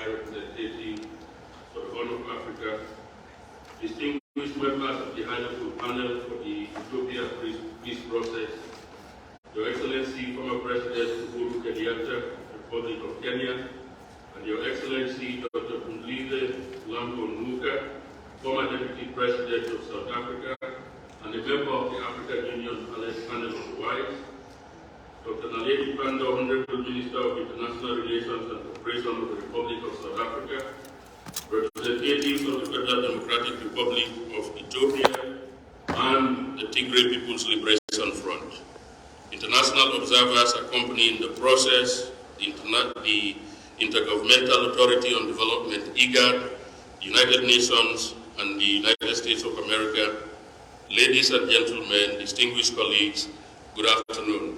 High Representative for the Horn of Africa, distinguished members of the high-level panel for the Ethiopia peace process, Your Excellency, former President Uhuru Kenyatta, Republic of Kenya, and Your Excellency Dr. Umlize Lambo Nuka, former Deputy President of South Africa, and a member of the African Union Panel of Wise, Dr. Naledi Pandor, Honorable Minister of International Relations and Cooperation of the Republic of South Africa, representatives of the Federal Democratic Republic of Ethiopia, and the Tigray People's Liberation Front. International observers accompanying the process, the Intergovernmental Authority on Development, IGAD, the United Nations, and the United States of America. Ladies and gentlemen, distinguished colleagues, good afternoon.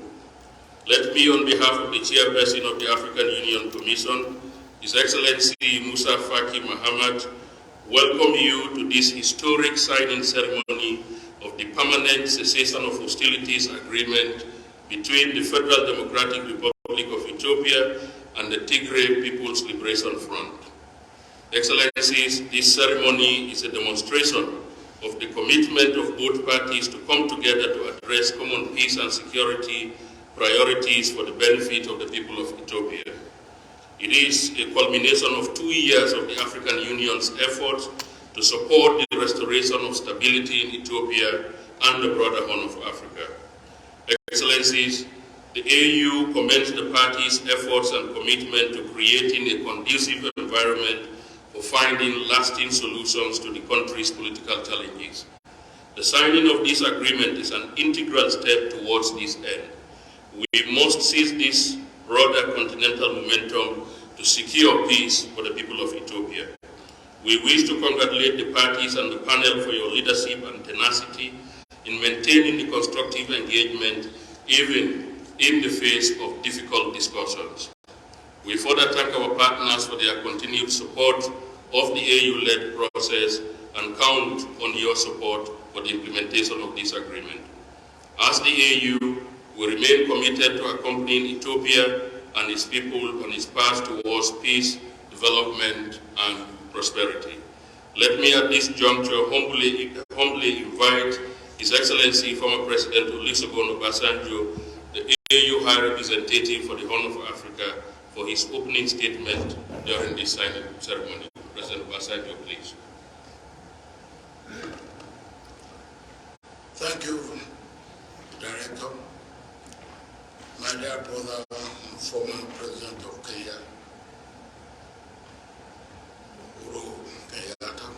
Let me, on behalf of the Chairperson of the African Union Commission, His Excellency Musa Faki Mahamat, welcome you to this historic signing ceremony of the Permanent Cessation of Hostilities Agreement between the Federal Democratic Republic of Ethiopia and the Tigray People's Liberation Front. Excellencies, this ceremony is a demonstration of the commitment of both parties to come together to address common peace and security priorities for the benefit of the people of Ethiopia. It is a culmination of 2 years of the African Union's efforts to support the restoration of stability in Ethiopia and the broader Horn of Africa. Excellencies, the AU commends the parties' efforts and commitment to creating a conducive environment for finding lasting solutions to the country's political challenges. The signing of this agreement is an integral step towards this end. We must seize this broader continental momentum to secure peace for the people of Ethiopia. We wish to congratulate the parties and the panel for your leadership and tenacity in maintaining the constructive engagement even in the face of difficult discussions. We further thank our partners for their continued support of the AU-led process and count on your support for the implementation of this agreement. As the AU, we remain committed to accompanying Ethiopia and its people on its path towards peace, development, and prosperity. Let me at this juncture humbly invite His Excellency, former President Olusegun Obasanjo, the AU High Representative for the Horn of Africa, for his opening statement during this signing ceremony. President Obasanjo, please. Thank you, Director. My dear brother and former President of Kenya, Uhuru Kenyatta.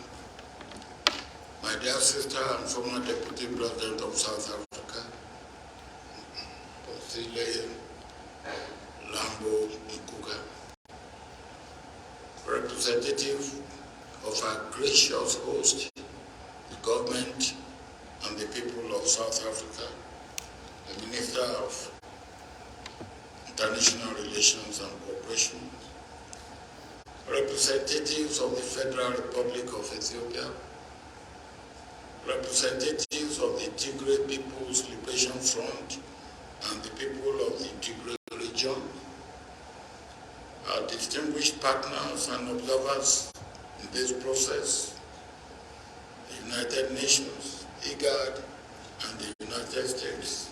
My dear sister and former Deputy President of South Africa, Umlize Lambo Nuka. Representative of our gracious host, the government and the people of South Africa, the Minister of International Relations and Cooperation, representatives of the Federal Republic of Ethiopia, representatives of the Tigray People's Liberation Front and the people of the Tigray region, our distinguished partners and observers in this process, the United Nations, IGAD, and the United States,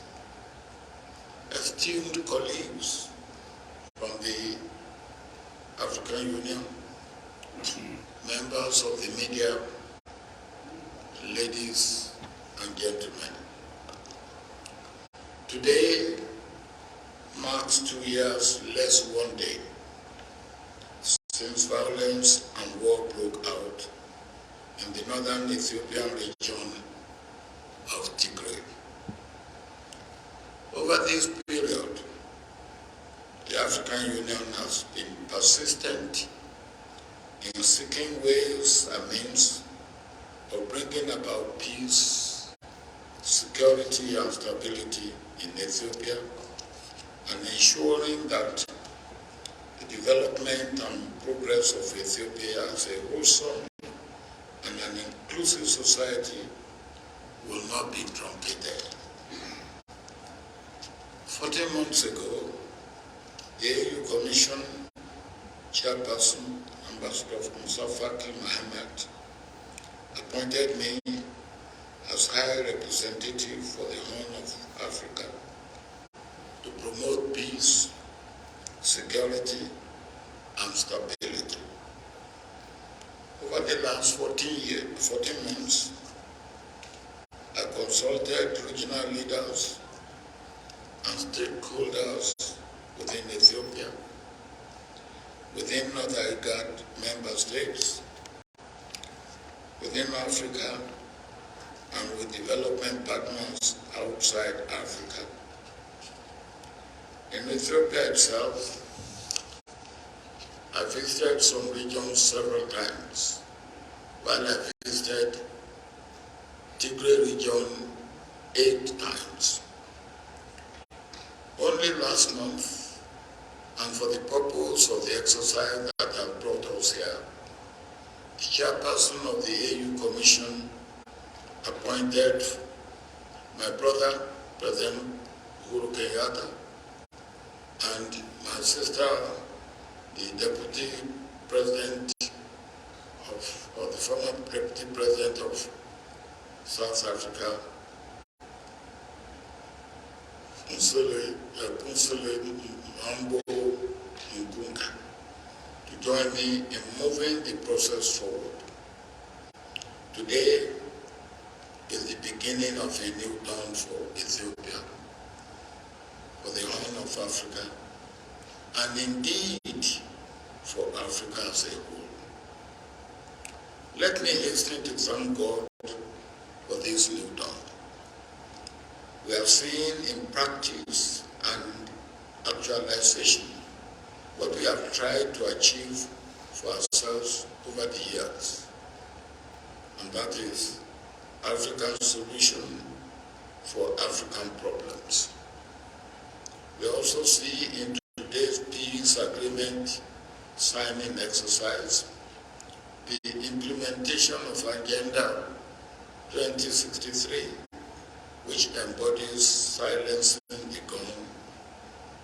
esteemed colleagues from the African Union, members of the media, ladies and gentlemen. Today marks 2 years less 1 day since violence and war broke out in the northern Ethiopian region of Tigray. Over this period, the African Union has been persistent in seeking ways and means of bringing about peace, security and stability in Ethiopia and ensuring that the development and progress of Ethiopia as a wholesome and an inclusive society will not be truncated. 14 months ago, the AU Commission Chairperson and Ambassador Musa Faki Mohammed appointed me as High Representative for the Horn of Africa to promote peace, security, and stability. Over the last 14 months, I consulted regional leaders and stakeholders within Ethiopia, within North IGAD member states, within Africa, and with development partners outside Africa. In Ethiopia itself, I visited some regions several times, while I visited Tigray region 8 times. Only last month, and for the purpose of the exercise that have brought us here, the chairperson of the AU Commission appointed my brother, President Uhuru Kenyatta, and my sister, the Deputy President or the former Deputy President of South Africa, Kunsele Mambo Nkunga, to join me in moving the process forward. Today is the beginning of a new dawn for Ethiopia, for the Horn of Africa, and indeed for Africa as a whole. Let me hasten to thank God for this new dawn. We have seen in practice and actualization what we have tried to achieve for ourselves over the years, and that is African solution for African problems. We also see in today's peace agreement signing exercise the implementation of Agenda 2063, which embodies silencing the gun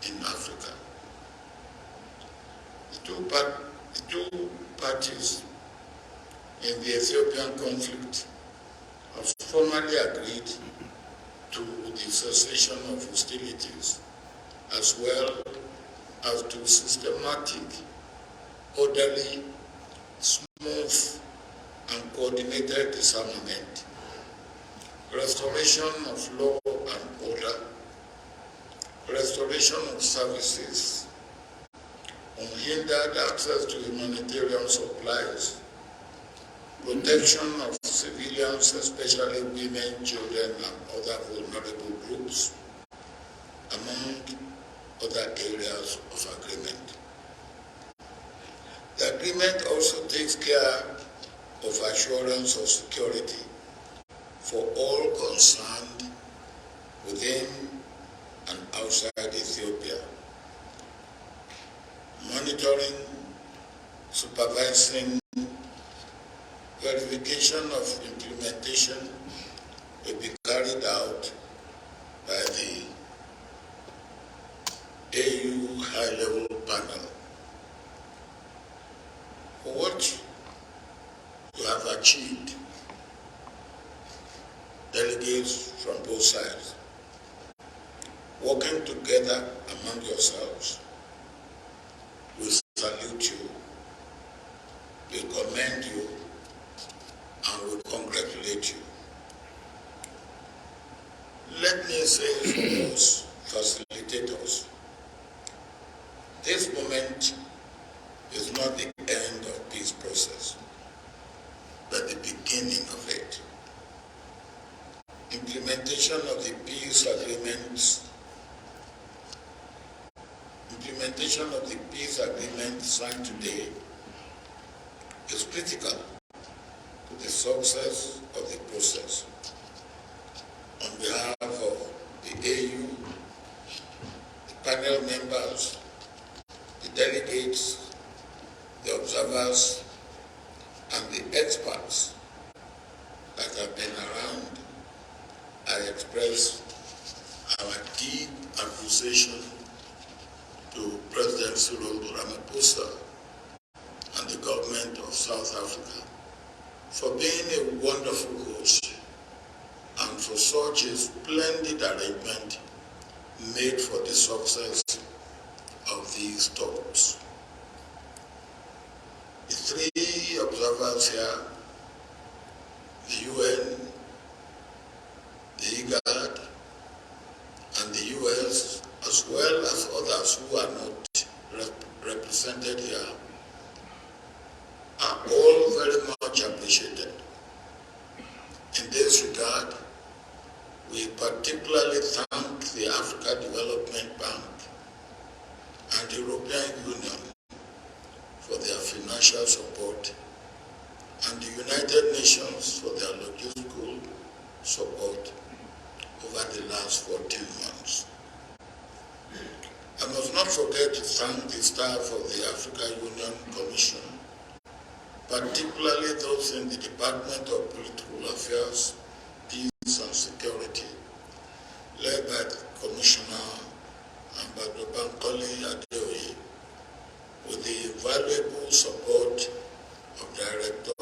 in Africa. The two parties in the Ethiopian conflict have formally agreed to the cessation of hostilities, as well as to systematic, orderly, smooth, and coordinated disarmament, restoration of law and order, restoration of services, unhindered access to humanitarian supplies, protection of civilians, especially women, children, and other vulnerable groups, among other areas of agreement. The agreement also takes care of assurance of security for all concerned within and outside Ethiopia, monitoring, supervising, verification of implementation will be carried out by the AU high-level panel. For what you have achieved, delegates from both sides, working together among yourselves, we salute you, we commend you, and we congratulate you. Let me say to those facilitators, this moment is not the end of peace process, but the beginning of it. Implementation of the peace agreements, signed today is critical to the success of the process. On behalf of the AU, the panel members, the delegates, the observers, and the experts that have been around, I express our deep appreciation to President Cyril Ramaphosa and the government of South Africa for being a wonderful host and for such a splendid arrangement made for the success of these talks. The three observers here, the UN, the IGAD, and the US, as well as others who are not represented here, are all very much appreciated. In this regard, we particularly thank the Africa Development Bank and the European Union for their financial support and the United Nations for their logistical support over the last 14 months. I must not forget to thank the staff of the Africa Union Commission, particularly those in the Department of Political Affairs, Peace and Security, led by Commissioner Ambassador Bankole Adeoye, with the invaluable support of Director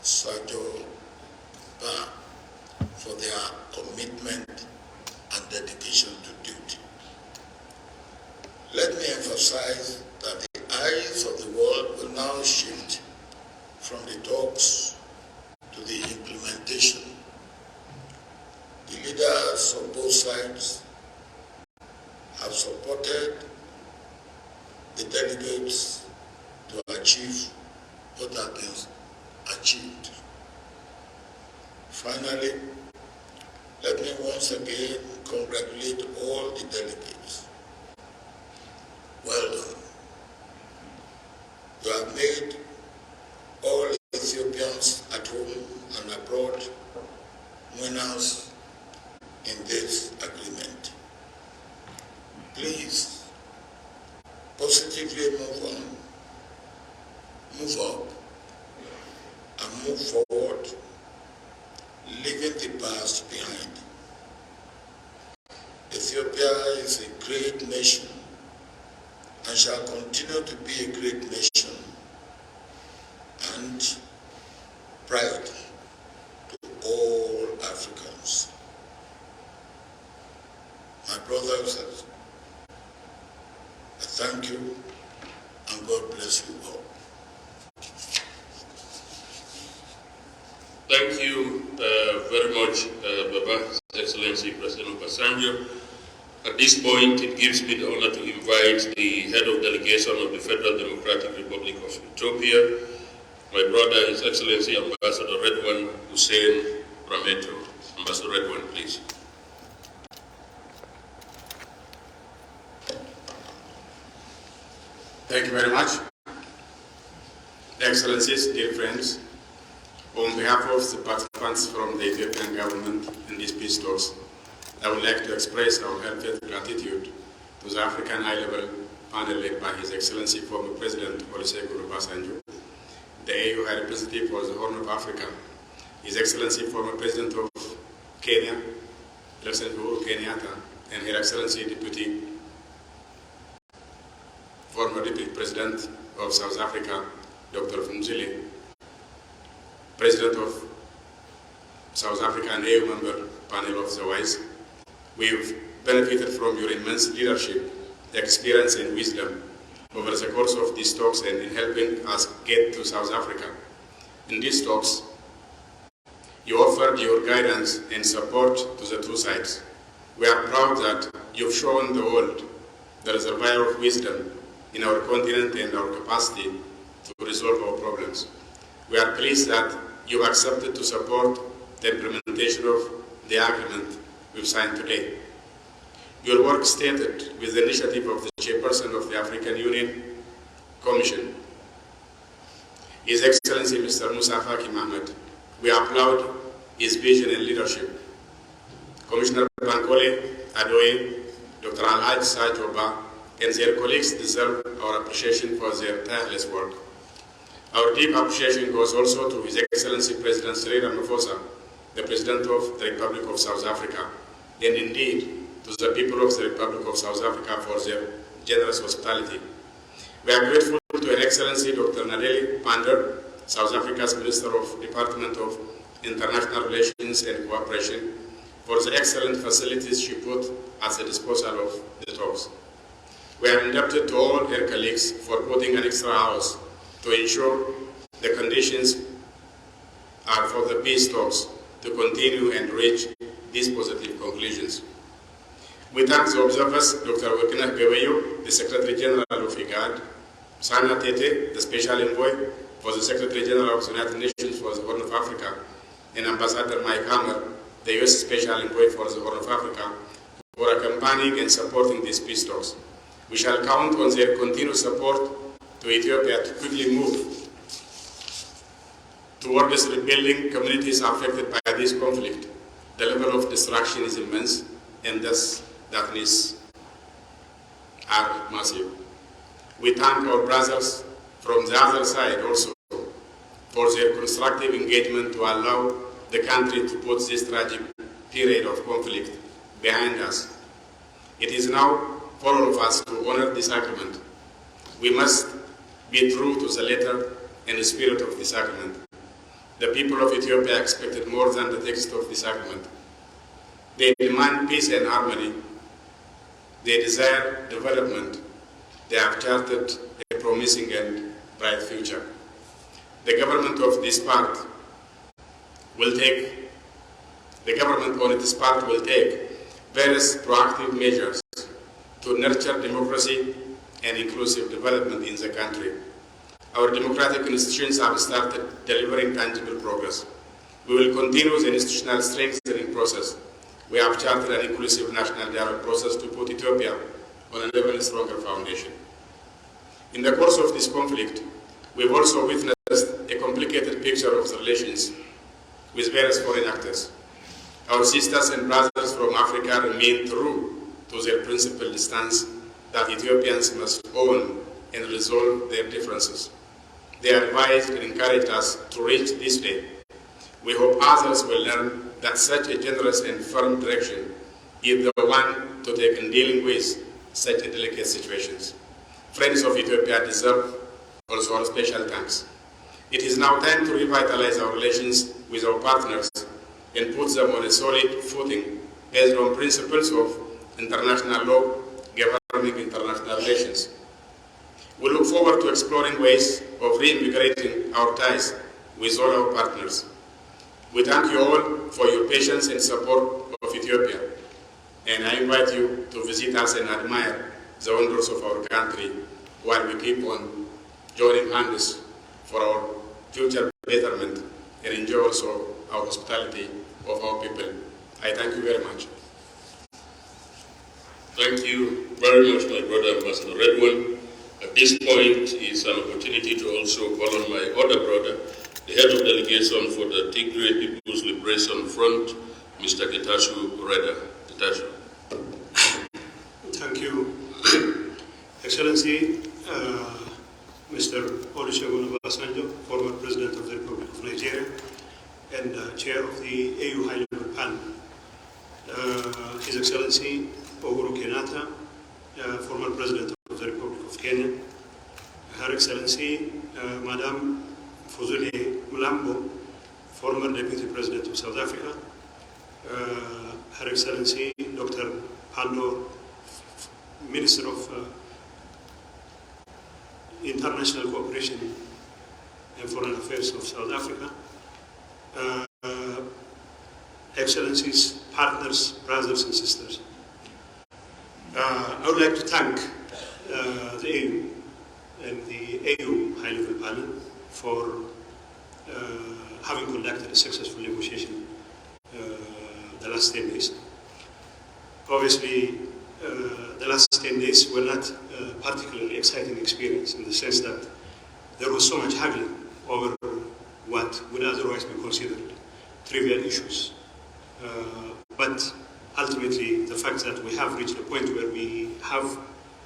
Sajo Ba for their commitment and dedication to duty. Let me emphasize that the eyes of the world will now shift from the talks to the implementation. The leaders of both sides have supported the delegates to achieve what has been achieved. Finally, let me once again congratulate all the delegates. Well done. You have made all Ethiopians at home and abroad winners in this agreement. Please positively move on, move up, and move forward, leaving the past behind. Ethiopia is a great nation and shall continue to be a great nation and pride to all Africans. My brothers, I thank you and God bless you all. Thank you very much, Baba, His Excellency President Obasanjo. At this point, it gives me the honor to invite the head of delegation of the Federal Democratic Republic of Ethiopia, my brother, His Excellency Ambassador Redwan Hussein Rameto. Ambassador Redwan, please. Thank you very much. Excellencies, dear friends, on behalf of the participants from the Ethiopian government in these peace talks, I would like to express our heartfelt gratitude to the African High-Level Panel led by His Excellency former President Olusegun Obasanjo, the AU High Representative for the Horn of Africa, His Excellency former President of Kenya, President Uhuru Kenyatta, and Her Excellency former Deputy President of South Africa, Dr. Funzile, President of South Africa and AU member panel of the WISE. We've benefited from your immense leadership, experience and wisdom over the course of these talks and in helping us get to South Africa. In these talks, you offered your guidance and support to the two sides. We are proud that you've shown the world the reservoir of wisdom in our continent and our capacity to resolve our problems. We are pleased that you accepted to support the implementation of the agreement we've signed today. Your work started with the initiative of the chairperson of the African Union Commission, His Excellency Mr. Musa Faki Mohamed. We applaud his vision and leadership. Commissioner Bankole Adeoye, Dr. Alhaj Sajo Ba, and their colleagues deserve our appreciation for their tireless work. Our deep appreciation goes also to His Excellency President Cyril Ramaphosa, the President of the Republic of South Africa, and indeed to the people of the Republic of South Africa for their generous hospitality. We are grateful to Her Excellency Dr. Nadeli Pandor, South Africa's Minister of Department of International Relations and Cooperation, for the excellent facilities she put at the disposal of the talks. We are indebted to all her colleagues for putting an extra hours to ensure the conditions are for the peace talks to continue and reach these positive conclusions. We thank the observers, Dr. Wekina Geweyo, the Secretary General of IGAD, Sana Tete, the Special Envoy for the Secretary General of the United Nations for the Horn of Africa, and Ambassador Mike Hammer, the U.S. Special Envoy for the Horn of Africa, for accompanying and supporting these peace talks. We shall count on their continued support to Ethiopia to quickly move towards rebuilding communities affected by this conflict. The level of destruction is immense, and thus that needs are massive. We thank our brothers from the other side also for their constructive engagement to allow the country to put this tragic period of conflict behind us. It is now for all of us to honor this agreement. We must be true to the letter and the spirit of this agreement. The people of Ethiopia expected more than the text of this agreement. They demand peace and harmony. They desire development. They have charted a promising and bright future. The government of this part will take, various proactive measures to nurture democracy and inclusive development in the country. Our democratic institutions have started delivering tangible progress. We will continue the institutional strengthening process. We have charted an inclusive national dialogue process to put Ethiopia on an even stronger foundation. In the course of this conflict, we've also witnessed a complicated picture of the relations with various foreign actors. Our sisters and brothers from Africa remain true to their principled stance that Ethiopians must own and resolve their differences. They advised and encouraged us to reach this day. We hope others will learn that such a generous and firm direction is the one to take in dealing with such delicate situations. Friends of Ethiopia deserve also our special thanks. It is now time to revitalize our relations with our partners and put them on a solid footing based on principles of international law governing international relations. We look forward to exploring ways of reinvigorating our ties with all our partners. We thank you all for your patience and support of Ethiopia, and I invite you to visit us and admire the wonders of our country while we keep on joining hands for our future betterment and enjoy also our hospitality of our people. I thank you very much. Thank you very much, my brother Ambassador Redwan. At this point is an opportunity to also call on my other brother, the head of delegation for the Tigray People's Liberation Front, Mr. Getachew Reda. Getachew. Thank you, Excellency, Mr. Olusegun Obasanjo, former President of the Republic of Nigeria and Chair of the AU High-Level Panel. His Excellency Uhuru Kenyatta, former President of the Republic of Kenya, Her Excellency Madam Fuzile Mlambo, former Deputy President of South Africa, Her Excellency Dr. Pandor, Minister of International Cooperation and Foreign Affairs of South Africa, Excellencies, partners, brothers and sisters. I would like to thank the AU and the AU High-Level Panel for having conducted a successful negotiation the last 10 days. Obviously, the last 10 days were not a particularly exciting experience in the sense that there was so much haggling over what would otherwise be considered trivial issues. But ultimately, the fact that we have reached a point where we have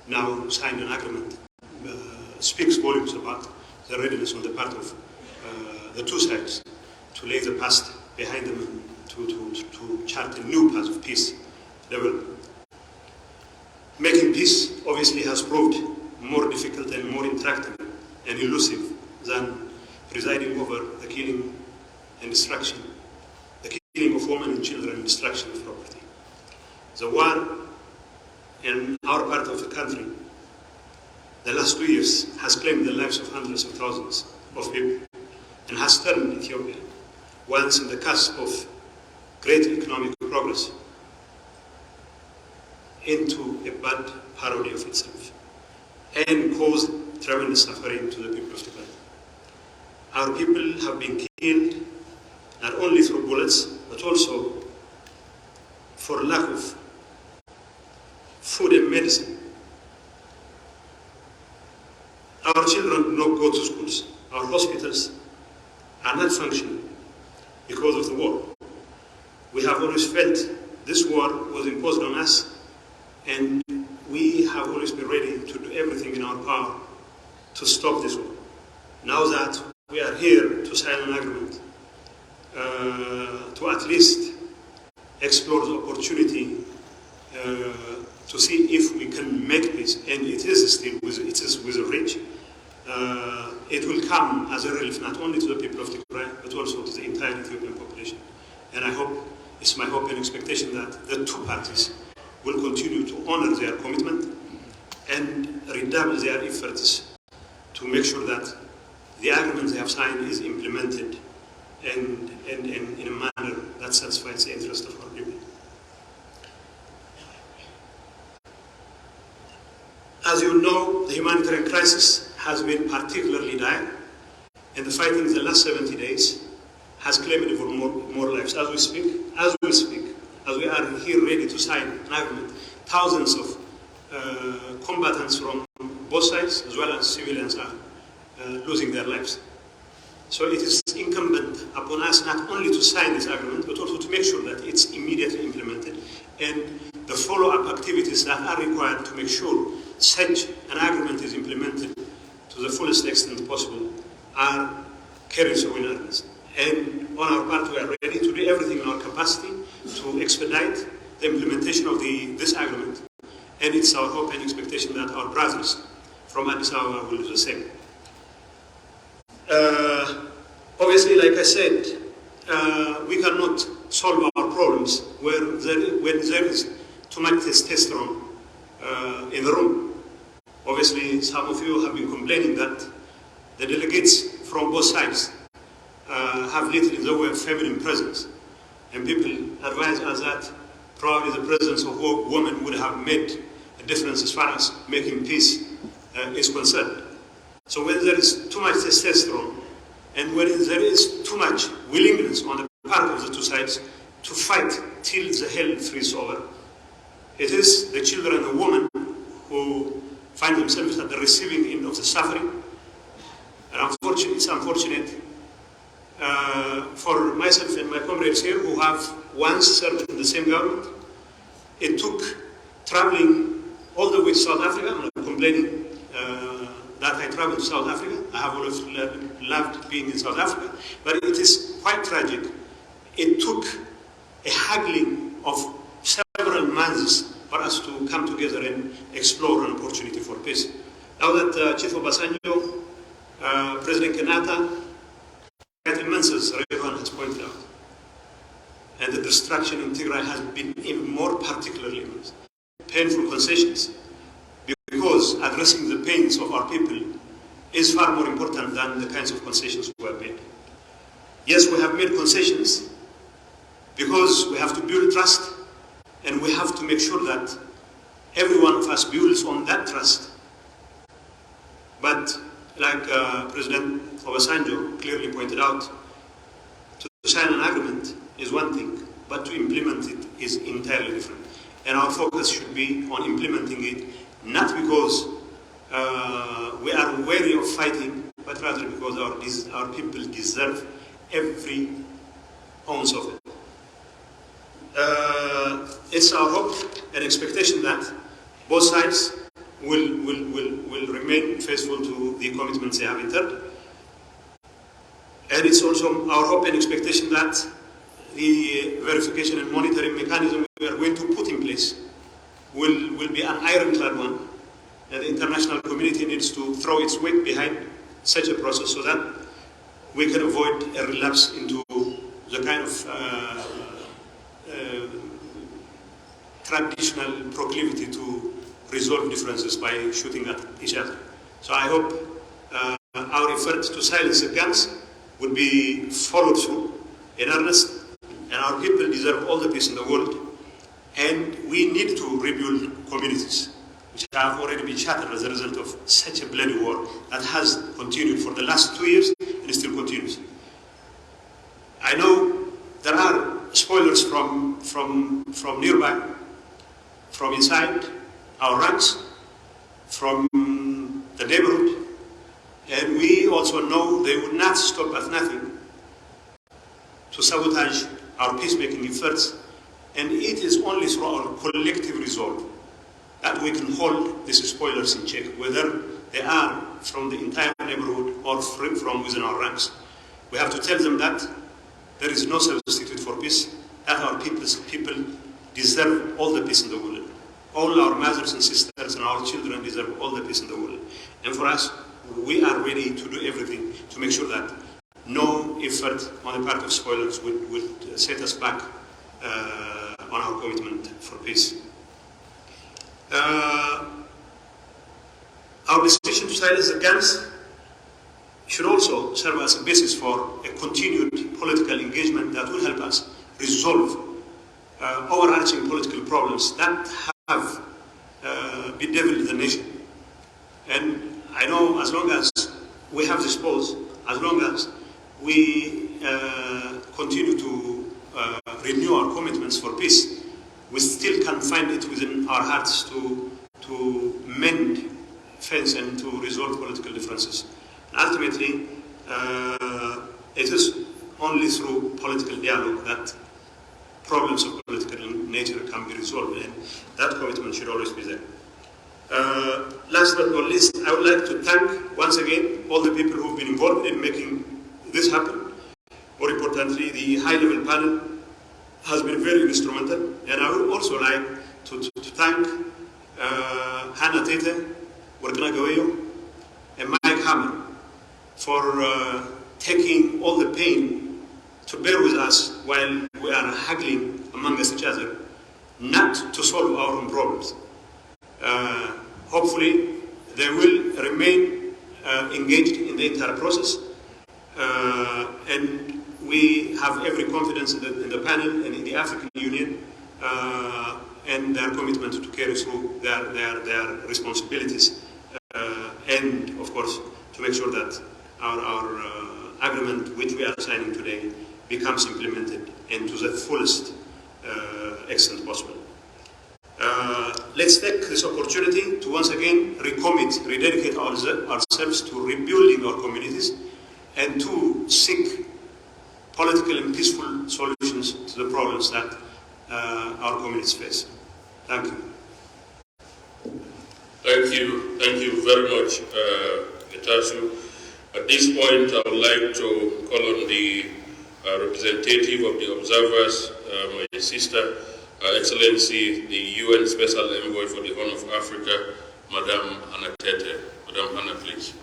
now signed an agreement speaks volumes about the readiness on the part of the two sides to lay the past behind them and to chart a new path of peace development. Making peace obviously has proved more difficult and more intractable and elusive than presiding over the killing and destruction, the killing of women and children and destruction of property. The war in our part of the country, the last 2 years, has claimed the lives of hundreds of thousands of people and has turned Ethiopia, once in the cusp of great economic progress, into a bad parody of itself and caused tremendous suffering to the people of Tigray. Our people have been killed not only through bullets, but also for lack of food and medicine. Our children do not go to schools. Our hospitals are not functioning because of the war. We have always felt this war was imposed on us, and we have always been ready to do everything in our power to stop this war. Now that we are here to sign an agreement, to at least explore the opportunity to see if we can make peace, and it is within reach. It will come as a relief not only to the people of Tigray, but also to the entire Ethiopian population. And I hope, it's my hope and expectation that the two parties will continue to honor their commitment and redouble their efforts to make sure that the agreement they have signed is implemented and in a manner that satisfies the interest of our people. As you know, the humanitarian crisis has been particularly dire, and the fighting in the last 70 days has claimed for more lives. As we are here ready to sign an agreement, thousands of combatants from both sides, as well as civilians, are losing their lives. So it is incumbent upon us not only to sign this agreement, but also to make sure that it's immediately implemented, and the follow-up activities that are required to make sure such an agreement is implemented to the fullest extent possible are carried through in earnest. And on our part, we are ready to do everything in our capacity to expedite the implementation of this agreement. And it's our hope and expectation that our brothers from Addis Ababa will do the same. Obviously, like I said, we cannot solve our problems when there is too much testosterone in the room. Obviously, some of you have been complaining that the delegates from both sides have little in the way of feminine presence. And people advise us that probably the presence of women would have made a difference as far as making peace is concerned. So when there is too much testosterone, and when there is too much willingness on the part of the two sides to fight till the hell freezes over, it is the children and the women who find themselves at the receiving end of the suffering. And unfortunately, it's unfortunate for myself and my comrades here who have once served in the same government. It took traveling all the way to South Africa. I'm not complaining that I traveled to South Africa. I have always loved being in South Africa. But it is quite tragic. It took a haggling of several months for us to come together and explore an opportunity for peace. Now that Chief Obasanjo, President Kenyatta, had immense, as everyone has pointed out, and the destruction in Tigray has been even more particularly immense. Painful concessions, because addressing the pains of our people is far more important than the kinds of concessions we have made. Yes, we have made concessions because we have to build trust, and we have to make sure that every one of us builds on that trust. But like President Obasanjo clearly pointed out, to sign an agreement is one thing, but to implement it is entirely different. And our focus should be on implementing it, not because we are wary of fighting, but rather because our people deserve every ounce of it. It's our hope and expectation that both sides will remain faithful to the commitments they have entered. And it's also our hope and expectation that the verification and monitoring mechanism we are going to put in place will be an ironclad one, and the international community needs to throw its weight behind such a process so that we can avoid a relapse into the kind of traditional proclivity to resolve differences by shooting at each other. So I hope our effort to silence the guns will be followed through in earnest, and our people deserve all the peace in the world, and we need to rebuild communities which have already been shattered as a result of such a bloody war that has continued for the last 2 years and still continues. I know there are spoilers from nearby, from inside our ranks, from the neighborhood, and we also know they will not stop at nothing to sabotage our peacemaking efforts, and it is only through our collective resolve that we can hold these spoilers in check, whether they are from the entire neighborhood or from within our ranks. We have to tell them that there is no substitute for peace, that our people deserve all the peace in the world. All our mothers and sisters and our children deserve all the peace in the world. And for us, we are ready to do everything to make sure that no effort on the part of spoilers would set us back on our commitment for peace. Our decision to silence the guns should also serve as a basis for a continued political engagement that will help us resolve overarching political problems that have bedeviled the nation. And I know as long as we have this pause, as long as we continue to renew our commitments for peace, we still can find it within our hearts to mend fence and to resolve political differences. Ultimately, it is only through political dialogue that problems of political nature can be resolved, and that commitment should always be there. Last but not least, I would like to thank once again all the people who have been involved in making this happen. More importantly, the high-level panel has been very instrumental, and I would also like to thank Hannah Tete, Wargna Gawayo, and Mike Hammer for taking all the pain to bear with us while we are haggling amongst each other, not to solve our own problems. Hopefully, they will remain engaged in the entire process, and we have every confidence in the panel and in the African Union and their commitment to carry through their responsibilities, and of course to make sure that our agreement which we are signing today becomes implemented and to the fullest extent possible. Let's take this opportunity to once again rededicate ourselves to rebuilding our communities and to seek political and peaceful solutions to the problems that our communities face. Thank you. Thank you very much, Getachew. At this point, I would like to call on the representative of the observers, my sister, Excellency, the UN Special Envoy for the Horn of Africa, Madam Hannah Tete. Madam Hannah, please.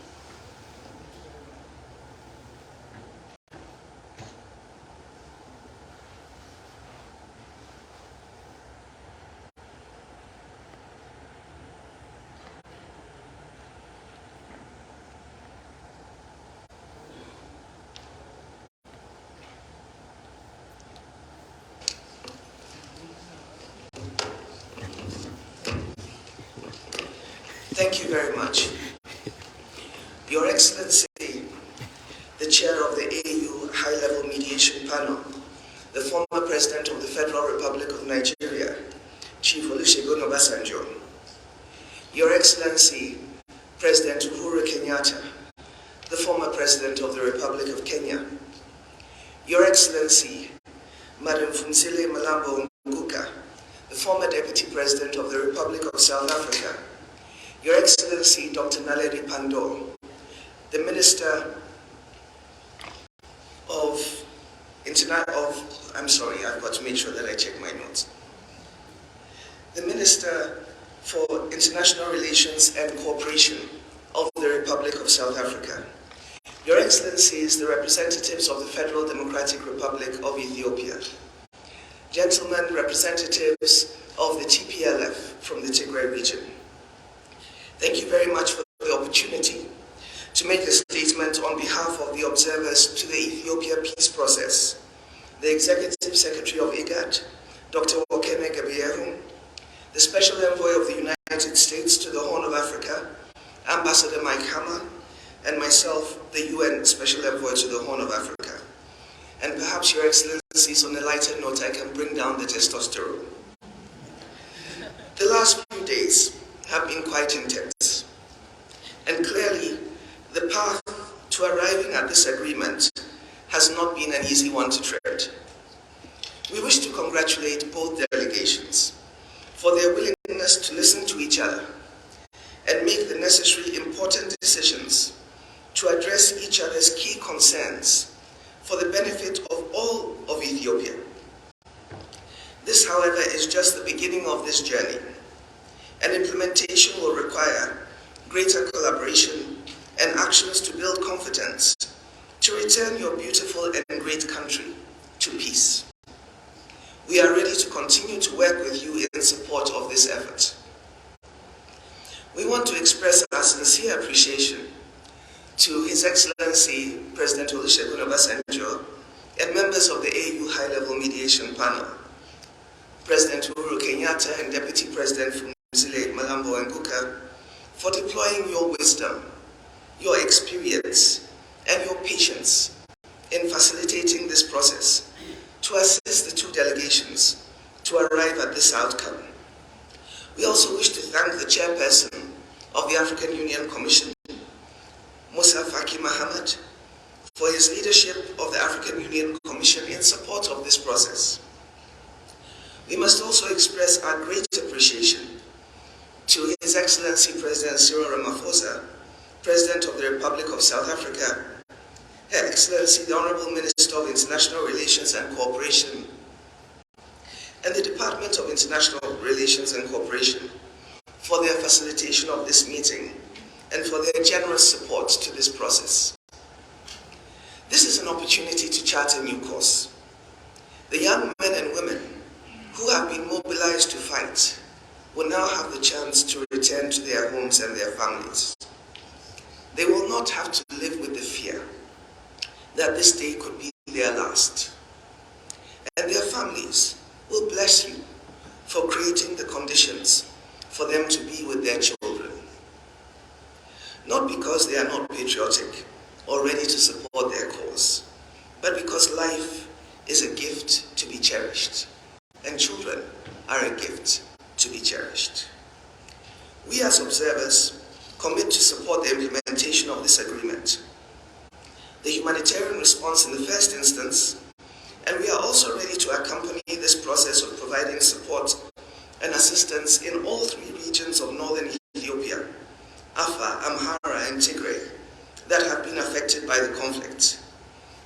Thank you very much. Your Excellency, the Chair of the AU High-Level Mediation Panel, the former President of the Federal Republic of Nigeria, Chief Olusegun Obasanjo, Your Excellency, President Uhuru Kenyatta, the former President of the Republic of Kenya, Your Excellency, Madam Phumzile Mlambo Nguka, the former Deputy President of the Republic of South Africa, Your Excellency, Dr. Naledi Pandor, the Minister of I'm sorry, I've got to make sure that I check my notes. The Minister for International Relations and Cooperation of the Republic of South Africa. Your Excellencies, the representatives of the Federal Democratic Republic of Ethiopia, gentlemen representatives of the TPLF from the Tigray region, thank you very much for the opportunity to make a statement on behalf of the observers to the Ethiopia peace process, the Executive Secretary of IGAD, Dr. Wakene Gabrielu, the Special Envoy of the United States to the Horn of Africa, Ambassador Mike Hammer, and myself, the UN Special Envoy to the Horn of Africa. And perhaps, Your Excellencies, on a lighter note, I can bring down the testosterone. The last few days have been quite intense, and clearly, the path to arriving at this agreement has not been an easy one to tread. We wish to congratulate both delegations for their willingness to listen to each other and make the necessary important decisions to address each other's key concerns for the benefit of all of Ethiopia. This, however, is just the beginning of this journey, and implementation will require greater collaboration and actions to build confidence to return your beautiful and great country to peace. We are ready to continue to work with you in support of this effort. We want to express our sincere appreciation to His Excellency President Olusegun Obasanjo and members of the AU High-Level Mediation Panel, President Uhuru Kenyatta and Deputy President Fumzile Malambo Nguka, for deploying your wisdom, your experience, and your patience in facilitating this process to assist the two delegations to arrive at this outcome. We also wish to thank the chairperson of the African Union Commission, Musa Faki Mohammed, for his leadership of the African Union Commission in support of this process. We must also express our great appreciation to His Excellency President Cyril Ramaphosa, President of the Republic of South Africa, Her Excellency the Honorable Minister of International Relations and Cooperation, and the Department of International Relations and Cooperation for their facilitation of this meeting and for their generous support to this process. This is an opportunity to chart a new course. The young men and women who have been mobilized to fight will now have the chance to return to their homes and their families. They will not have to live with the fear that this day could be their last. And their families will bless you for creating the conditions for them to be with their children. Not because they are not patriotic or ready to support their cause, but because life is a gift to be cherished, and children are a gift to be cherished. We as observers commit to support the implementation of this agreement, the humanitarian response in the first instance, and we are also ready to accompany this process of providing support and assistance in all three regions of northern Ethiopia, Afar, Amhara, and Tigray, that have been affected by the conflict,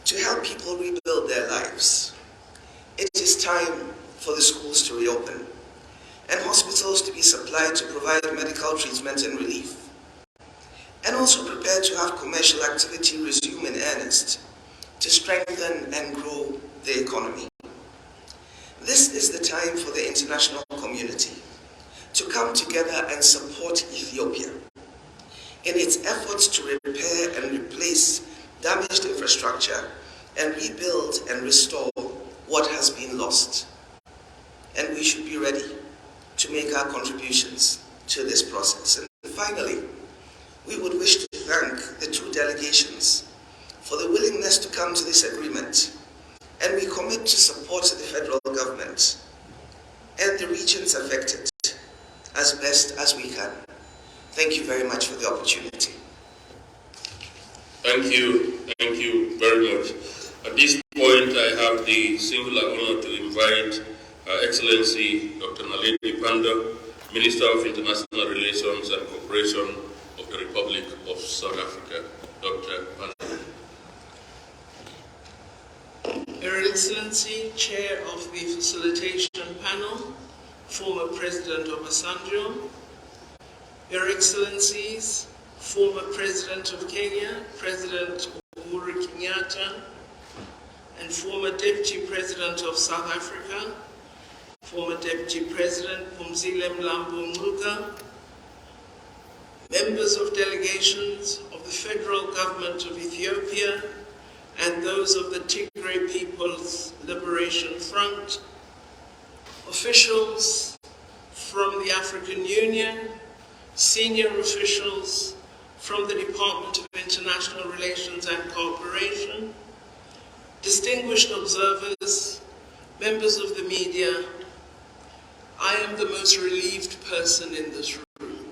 to help people rebuild their lives. It is time for the schools to reopen and hospitals to be supplied to provide medical treatment and relief, and also prepare to have commercial activity resume in earnest to strengthen and grow the economy. This is the time for the international community to come together and support Ethiopia in its efforts to repair and replace damaged infrastructure and rebuild and restore what has been lost. And we should be ready to make our contributions to this process. And finally, we would wish to thank the two delegations for the willingness to come to this agreement, and we commit to support the federal government and the regions affected as best as we can. Thank you very much for the opportunity. Thank you very much. At this point, I have the singular honor to invite Her Excellency Dr. Naledi Pandor, Minister of International Relations and Cooperation of the Republic of South Africa. Dr. Pandor. Your Excellency, Chair of the Facilitation Panel, former President Obasanjo, Your Excellencies, former President of Kenya, President Uhuru Kenyatta, and former Deputy President of South Africa, former Deputy President Phumzile Mlambo Ngcuka, members of delegations of the federal government of Ethiopia, and those of the Tigray People's Liberation Front, officials from the African Union, senior officials from the Department of International Relations and Cooperation, distinguished observers, members of the media, I am the most relieved person in this room.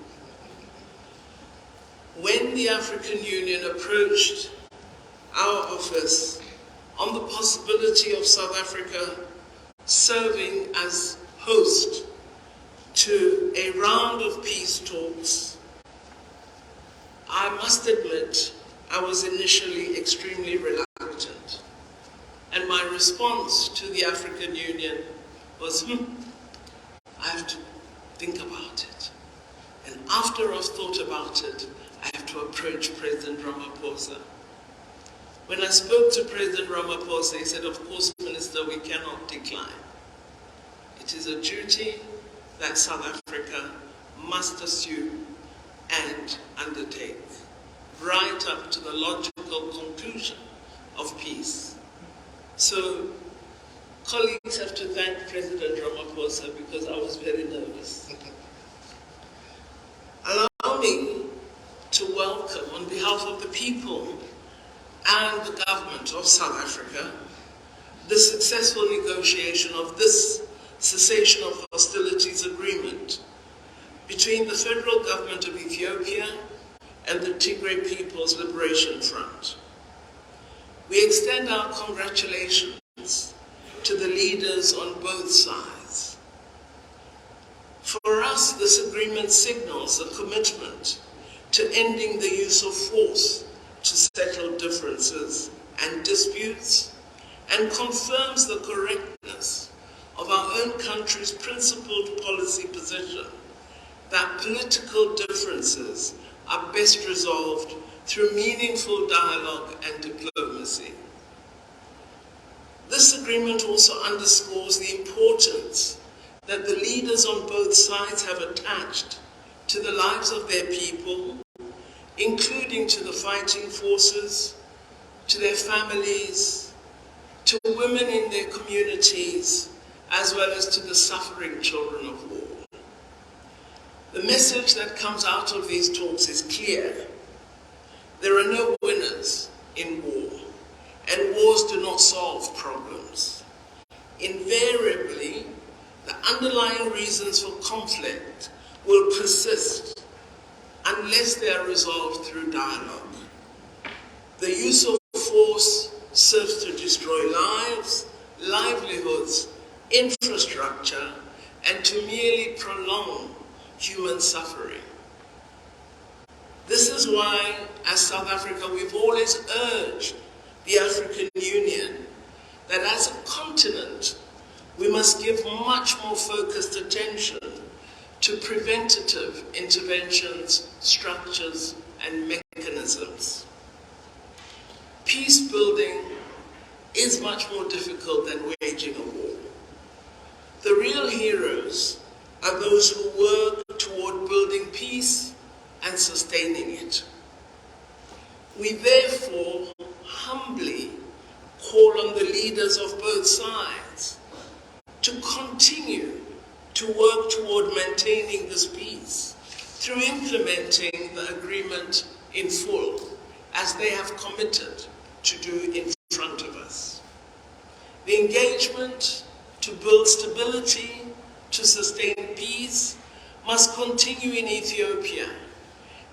When the African Union approached our office on the possibility of South Africa serving as host to a round of peace talks, I must admit I was initially extremely reluctant. And my response to the African Union was, I have to think about it. And after I've thought about it, I have to approach President Ramaphosa. When I spoke to President Ramaphosa, he said, of course, Minister, we cannot decline. It is a duty that South Africa must assume and undertake, right up to the logical conclusion of peace. So, colleagues have to thank President Ramaphosa because I was very nervous. Allow me to welcome, on behalf of the people and the government of South Africa, the successful negotiation of this cessation of hostilities agreement between the federal government of Ethiopia and the Tigray People's Liberation Front. We extend our congratulations to the leaders on both sides. For us, this agreement signals a commitment to ending the use of force to settle differences and disputes, and confirms the correctness of our own country's principled policy position that political differences are best resolved through meaningful dialogue and diplomacy. This agreement also underscores the importance that the leaders on both sides have attached to the lives of their people, including to the fighting forces, to their families, to women in their communities, as well as to the suffering children of war. The message that comes out of these talks is clear. There are no winners in war, and wars do not solve problems. Invariably, the underlying reasons for conflict will persist unless they are resolved through dialogue. The use of force serves to destroy lives, livelihoods, infrastructure, and to merely prolong human suffering. This is why, as South Africa, we've always urged the African Union that as a continent, we must give much more focused attention to preventative interventions, structures, and mechanisms. Peace building is much more difficult than waging a war. The real heroes are those who work toward building peace and sustaining it. We therefore humbly call on the leaders of both sides to continue to work toward maintaining this peace through implementing the agreement in full, as they have committed to do in front of us. The engagement to build stability, to sustain peace, must continue in Ethiopia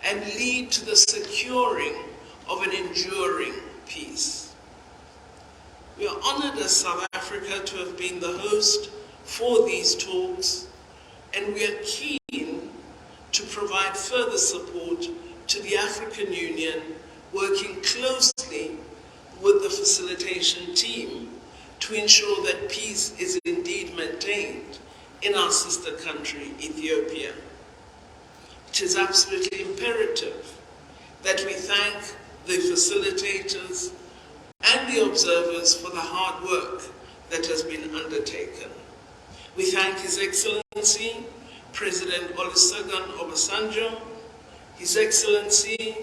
and lead to the securing of an enduring peace. We are honored as South Africa to have been the host for these talks, and we are keen to provide further support to the African Union, working closely with the facilitation team to ensure that peace is indeed maintained in our sister country, Ethiopia. It is absolutely imperative that we thank the facilitators, and the observers for the hard work that has been undertaken. We thank His Excellency, President Olusegun Obasanjo, His Excellency,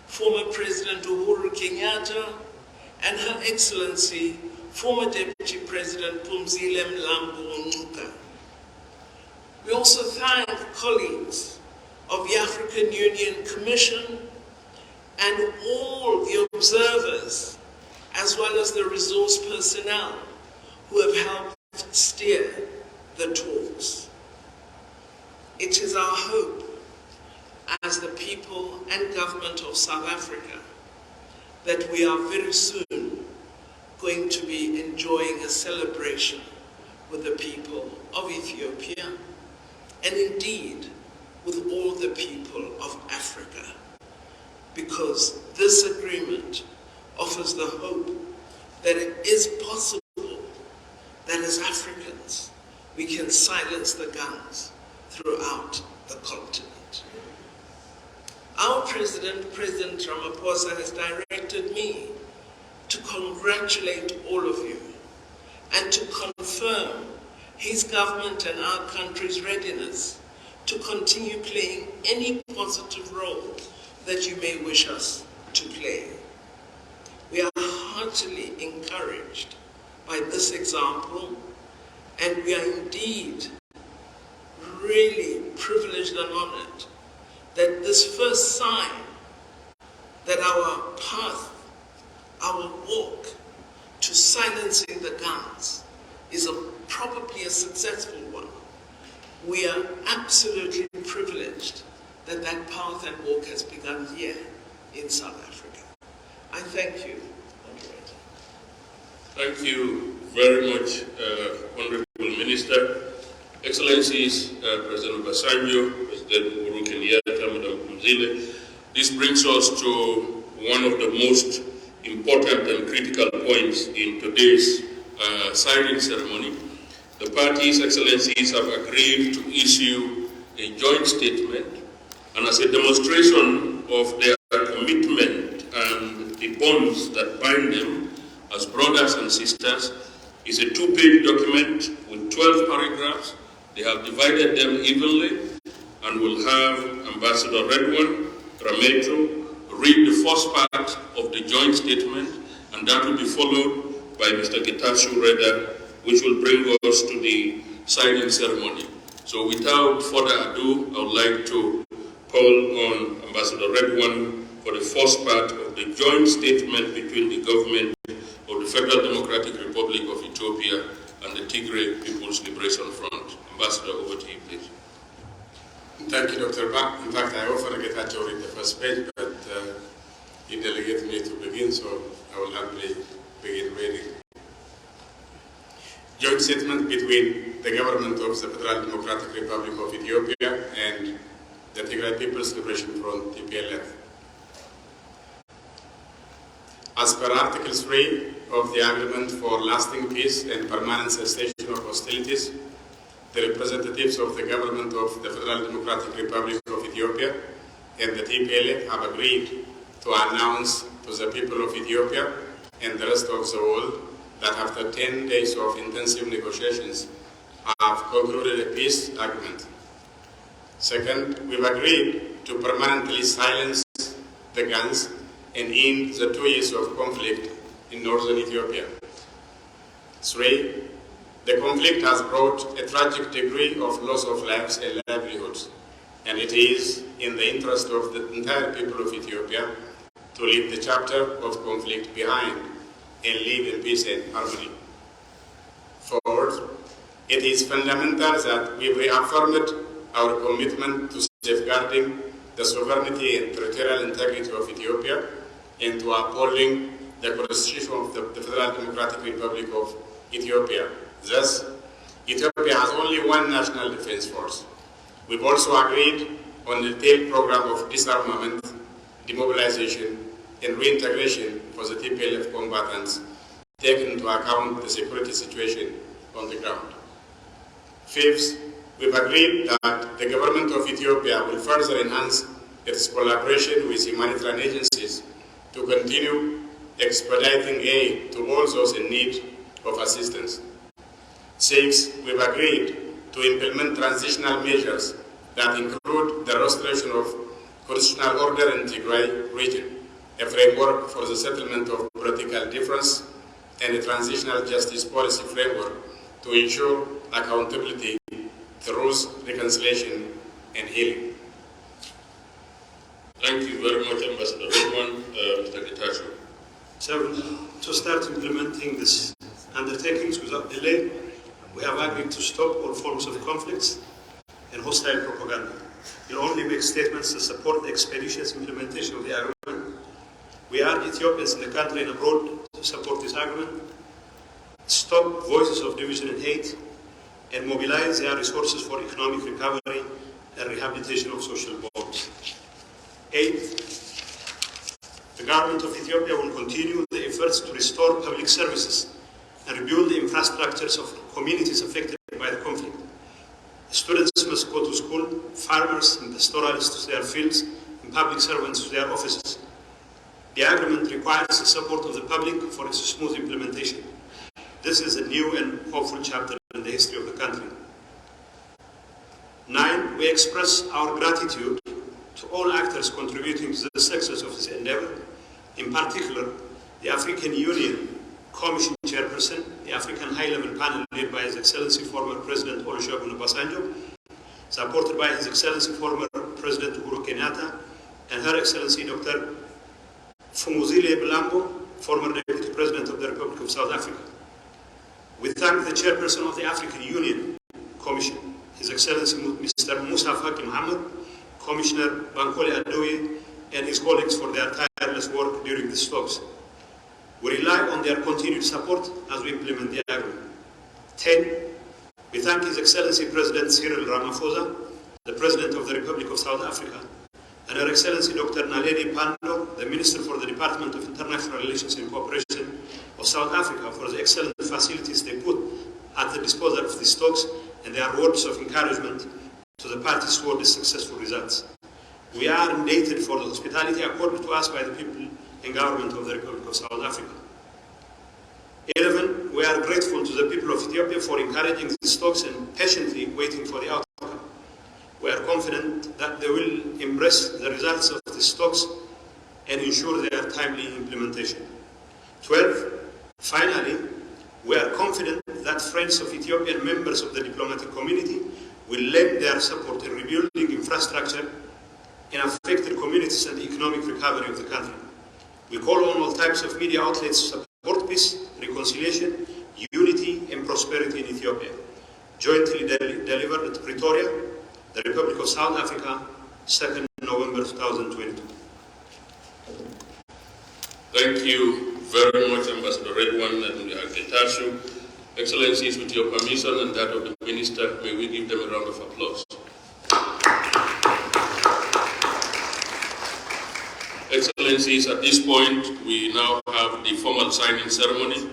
former President Uhuru Kenyatta, and Her Excellency, former Deputy President Phumzile Mlambo Ngcuka. We also thank colleagues of the African Union Commission and all the observers, as well as the resource personnel who have helped steer the talks. It is our hope as the people and government of South Africa that we are very soon going to be enjoying a celebration with the people of Ethiopia and indeed with all the people of Africa, because this agreement offers the hope that it is possible that as Africans we can silence the guns throughout the continent. Our President, President Ramaphosa, has directed me to congratulate all of you and to confirm his government and our country's readiness to continue playing any positive role that you may wish us to play. We are heartily encouraged by this example, and we are indeed really privileged and honored that this first sign that our path, our walk to silencing the guns is probably a successful one. We are absolutely privileged that that path and walk has begun here in South Africa. I thank you, Moderator. Thank you very much, Honorable Minister. Excellencies, President Obasanjo, President Uhuru Kenyatta, Madam Phumzile, this brings us to one of the most important and critical points in today's signing ceremony. The parties' excellencies have agreed to issue a joint statement, and as a demonstration of their commitment and the bonds that bind them as brothers and sisters, is a two-page document with 12 paragraphs. They have divided them evenly and will have Ambassador Redwan Rameto read the first part of the joint statement, and that will be followed by Mr. Getachew Reda, which will bring us to the signing ceremony. So without further ado, I would like to call on Ambassador Redwan for the first part of the joint statement between the government of the Federal Democratic Republic of Ethiopia and the Tigray People's Liberation Front. Ambassador, over to you, please. Thank you, Dr. Ba. In fact, I offered Getachew to read the first page, but he delegated me to begin, so I will happily begin reading. Joint statement between the government of the Federal Democratic Republic of Ethiopia and the Tigray People's Liberation Front, TPLF. As per Article 3 of the Agreement for Lasting Peace and Permanent Cessation of Hostilities, the representatives of the government of the Federal Democratic Republic of Ethiopia and the TPLF have agreed to announce to the people of Ethiopia and the rest of the world that after 10 days of intensive negotiations have concluded a peace agreement. Second, we've agreed to permanently silence the guns and end the 2 years of conflict in northern Ethiopia. 3, the conflict has brought a tragic degree of loss of lives and livelihoods, and it is in the interest of the entire people of Ethiopia to leave the chapter of conflict behind and live in peace and harmony. 4, it is fundamental that we reaffirmed our commitment to safeguarding the sovereignty and territorial integrity of Ethiopia and to upholding the Constitution of the Federal Democratic Republic of Ethiopia. Thus, Ethiopia has only one national defense force. We've also agreed on a detailed program of disarmament, demobilization, and reintegration for the TPLF combatants, taking into account the security situation on the ground. 5th, we've agreed that the government of Ethiopia will further enhance its collaboration with humanitarian agencies to continue expediting aid to all those in need of assistance. 6, we've agreed to implement transitional measures that include the restoration of constitutional order in Tigray region, a framework for the settlement of political difference, and a transitional justice policy framework to ensure accountability, truth, reconciliation, and healing. Thank you very much, Ambassador Redwan. Mr. Getachew. So, to start implementing these undertakings without delay, we have agreed to stop all forms of conflicts and hostile propaganda. We'll only make statements to support the expeditious implementation of the agreement. We urge Ethiopians in the country and abroad to support this agreement, stop voices of division and hate, and mobilize their resources for economic recovery and rehabilitation of social bonds. 8, the government of Ethiopia will continue the efforts to restore public services and rebuild the infrastructures of communities affected by the conflict. Students must go to school, farmers and pastoralists to their fields, and public servants to their offices. The agreement requires the support of the public for its smooth implementation. This is a new and hopeful chapter in the history of the country. 9, we express our gratitude to all actors contributing to the success of this endeavor, in particular, the African Union Commission Chairperson, the African High-Level Panel led by His Excellency former President Olusegun Obasanjo, supported by His Excellency former President Uhuru Kenyatta, and Her Excellency Dr. Fumuzile Bilambo, former Deputy President of the Republic of South Africa. We thank the Chairperson of the African Union Commission, His Excellency Mr. Musa Faki Mohammed, Commissioner Bankole Adoye, and his colleagues for their tireless work during these talks. We rely on their continued support as we implement the agreement. 10, we thank His Excellency President Cyril Ramaphosa, the President of the Republic of South Africa, and Her Excellency Dr. Naledi Pandor, the Minister for the Department of International Relations and Cooperation of South Africa, for the excellent facilities they put at the disposal of these talks and their words of encouragement to the parties toward the successful results. We are indebted for the hospitality accorded to us by the people and government of the Republic of South Africa. 11, we are grateful to the people of Ethiopia for encouraging these talks and patiently waiting for the outcome. We are confident that they will embrace the results of these talks and ensure their timely implementation. 12, finally, we are confident that friends of Ethiopia and members of the diplomatic community will lend their support in rebuilding infrastructure in affected communities and the economic recovery of the country. We call on all types of media outlets to support peace, reconciliation, unity, and prosperity in Ethiopia. Jointly delivered at Pretoria, the Republic of South Africa, 2nd November 2022. Thank you very much, Ambassador Redwan and Getachew. Excellencies, with your permission and that of the Minister, may we give them a round of applause. Excellencies, at this point, we now have the formal signing ceremony.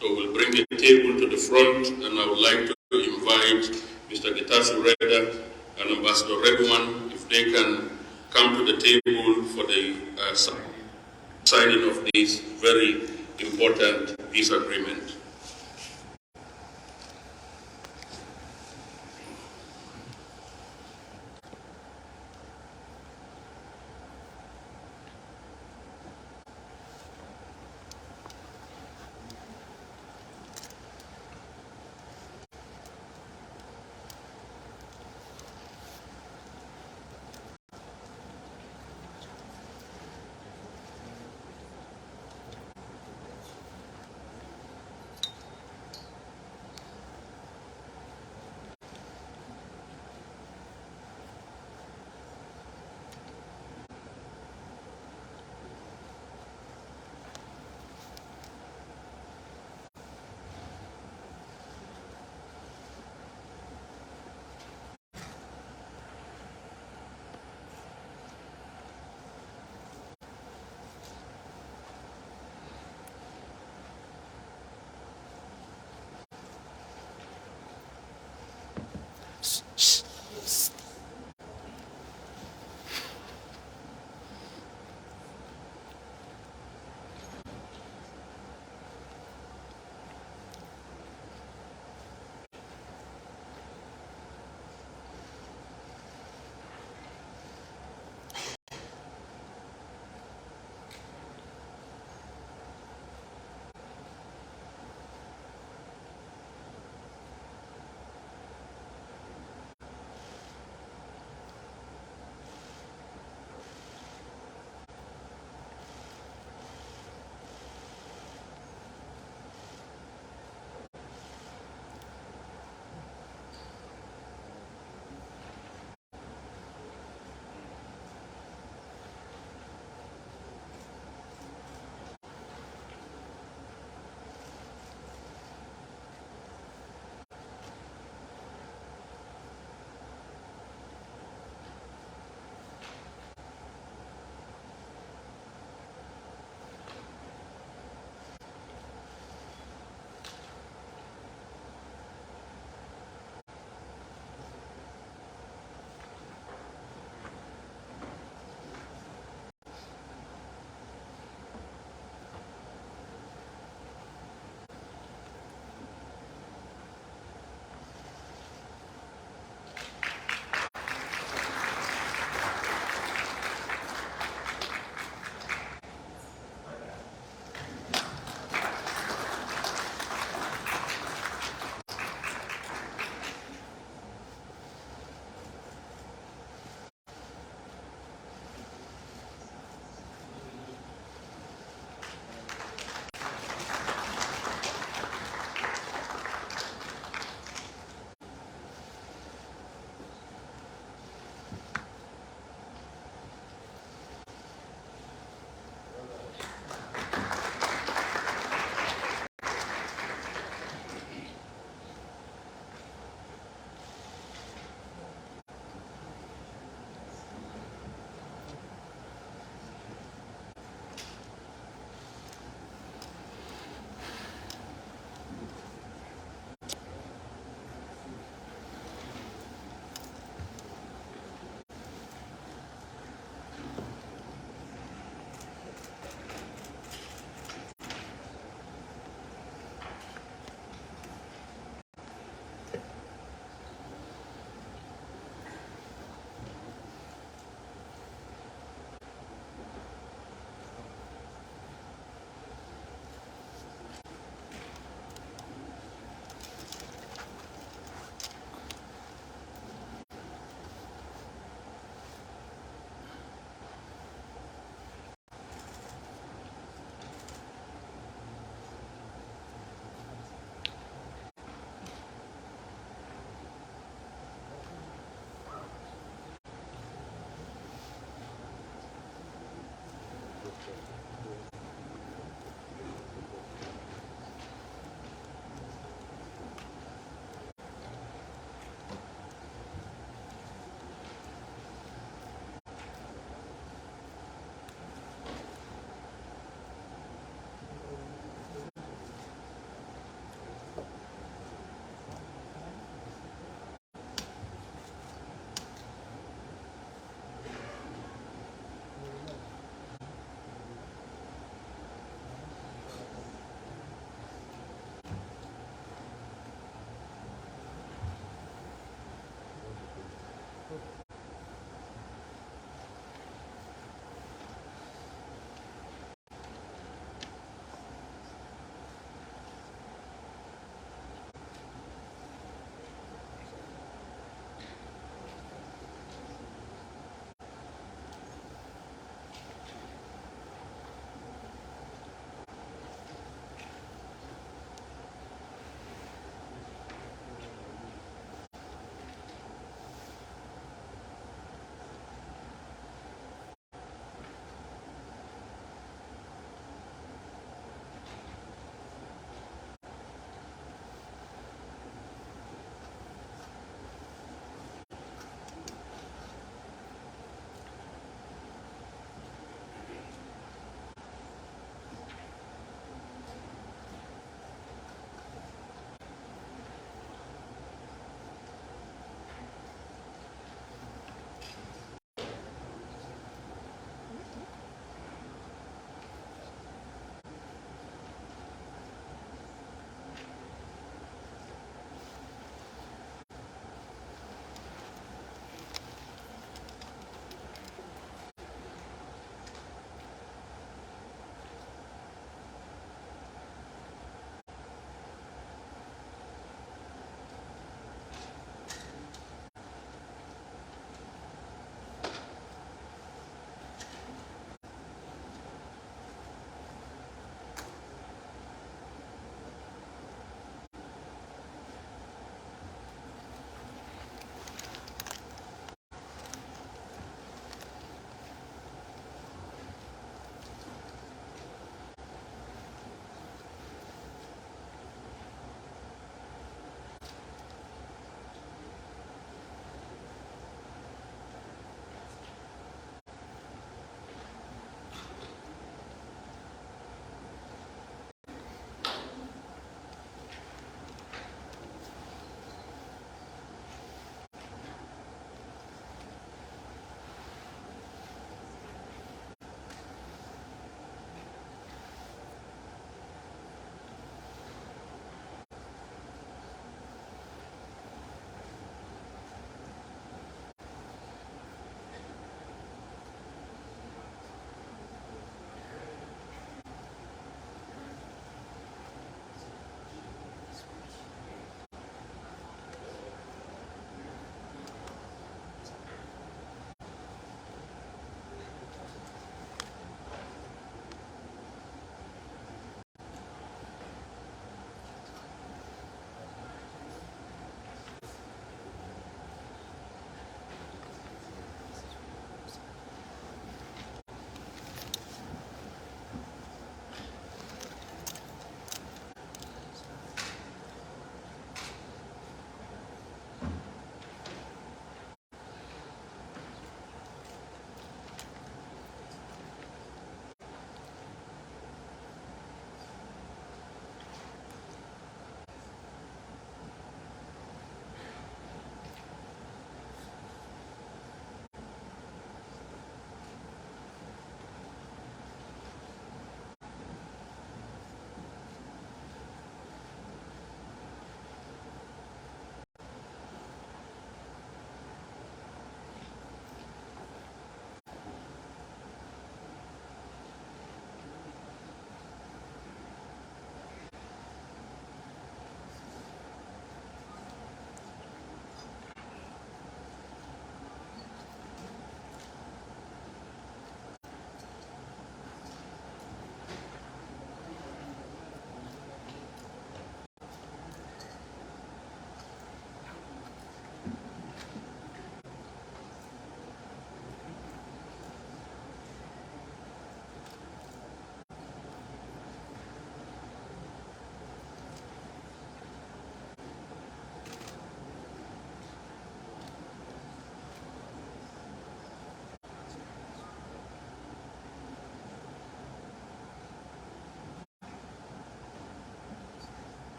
So we'll bring a table to the front, and I would like to invite Mr. Getachew Reda and Ambassador Redwan, if they can come to the table for the signing of this very important peace agreement.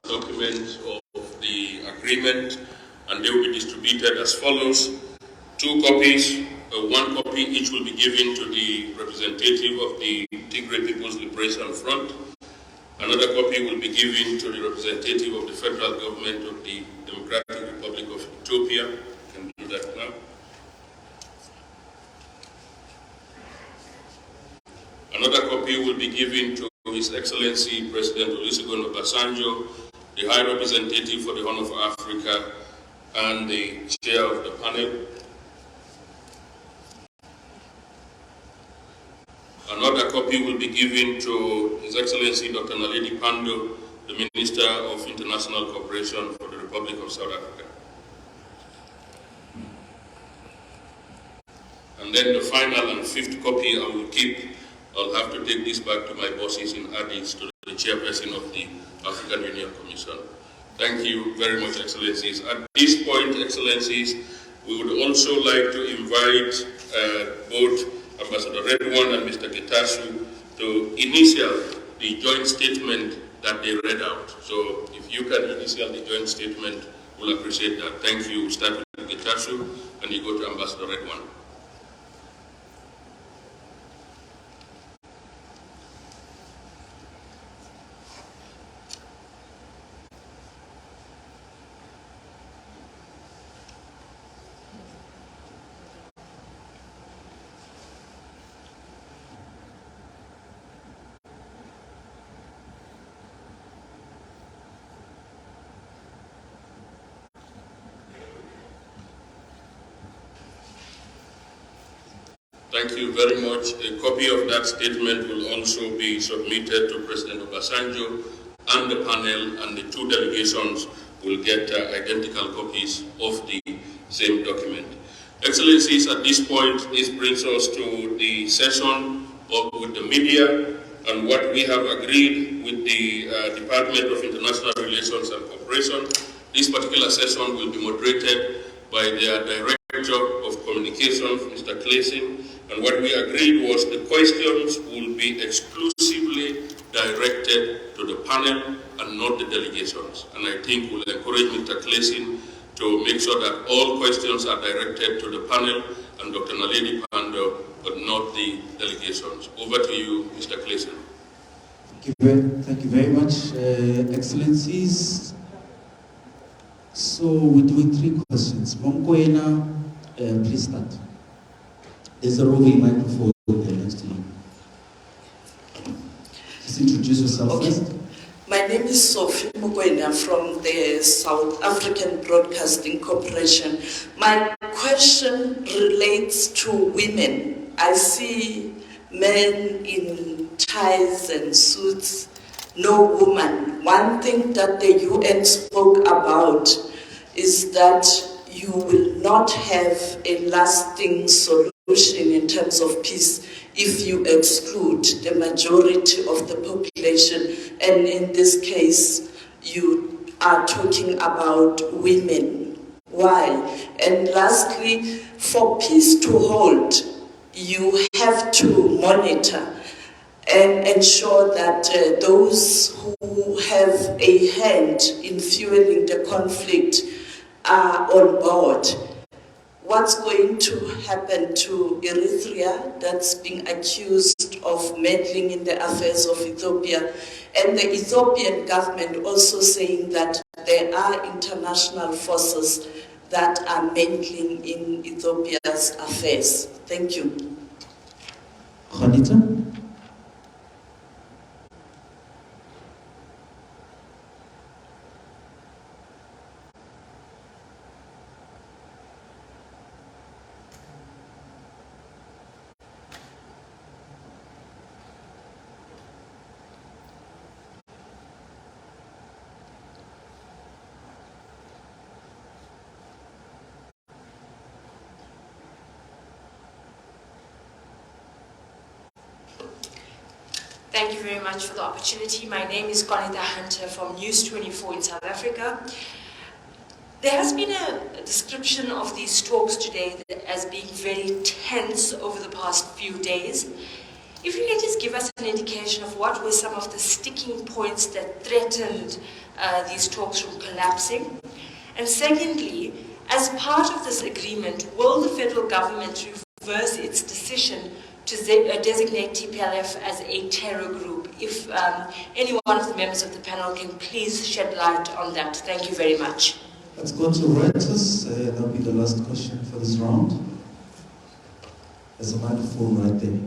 documents of the agreement, and they will be distributed as follows. 2 copies, 1 copy each will be given to the representative of the Tigray People's Liberation Front. Another copy will be given to the representative of the federal government of the Democratic Republic of Ethiopia. You can do that now. Another copy will be given to His Excellency President Olusegun Obasanjo, the High Representative for the Horn of Africa, and the chair of the panel. Another copy will be given to His Excellency Dr. Naledi Pandor, the Minister of International Cooperation for the Republic of South Africa. And then the final and 5th copy I will keep. I'll have to take this back to my bosses in Addis, to the chairperson of the African Union Commission. Thank you very much, Excellencies. At this point, Excellencies, we would also like to invite both Ambassador Redwan and Mr. Getachew to initial the joint statement that they read out. So if you can initial the joint statement, we'll appreciate that. Thank you. We'll start with Getachew, and you go to Ambassador Redwan. Thank you very much. A copy of that statement will also be submitted to President Obasanjo and the panel, and the 2 delegations will get identical copies of the same document. Excellencies, at this point, this brings us to the session with the media, and what we have agreed with the Department of International Relations and Cooperation. This particular session will be moderated by their Director of Communications, Mr. Clayson, and what we agreed was the questions will be exclusively directed to the panel and not the delegations. And I think we'll encourage Mr. Clayson to make sure that all questions are directed to the panel and Dr. Naledi Pandor, but not the delegations. Over to you, Mr. Clayson. Thank you very much, Excellencies. So we're doing 3 questions. Monkwena, please start. There's a roving microphone there next to you. Just introduce yourself first. My name is Sophie Mukwena from the South African Broadcasting Corporation. My question relates to women. I see men in ties and suits, no woman. One thing that the UN spoke about is that you will not have a lasting solution in terms of peace if you exclude the majority of the population, and in this case you are talking about women. Why? And lastly, for peace to hold, you have to monitor and ensure that those who have a hand in fueling the conflict are on board. What's going to happen to Eritrea, that's being accused of meddling in the affairs of Ethiopia, and the Ethiopian government also saying that there are international forces that are meddling in Ethiopia's affairs? Thank you. Khanita? Thank you very much for the opportunity. My name is Conita Hunter from News 24 in South Africa. There has been a description of these talks today as being very tense over the past few days. If you can just give us an indication of what were some of the sticking points that threatened these talks from collapsing. And secondly, as part of this agreement, will the federal government reverse its decision to designate TPLF as a terror group? If any one of the members of the panel can please shed light on that. Thank you very much. Let's go to Reuters. That'll be the last question for this round. There's a microphone right there.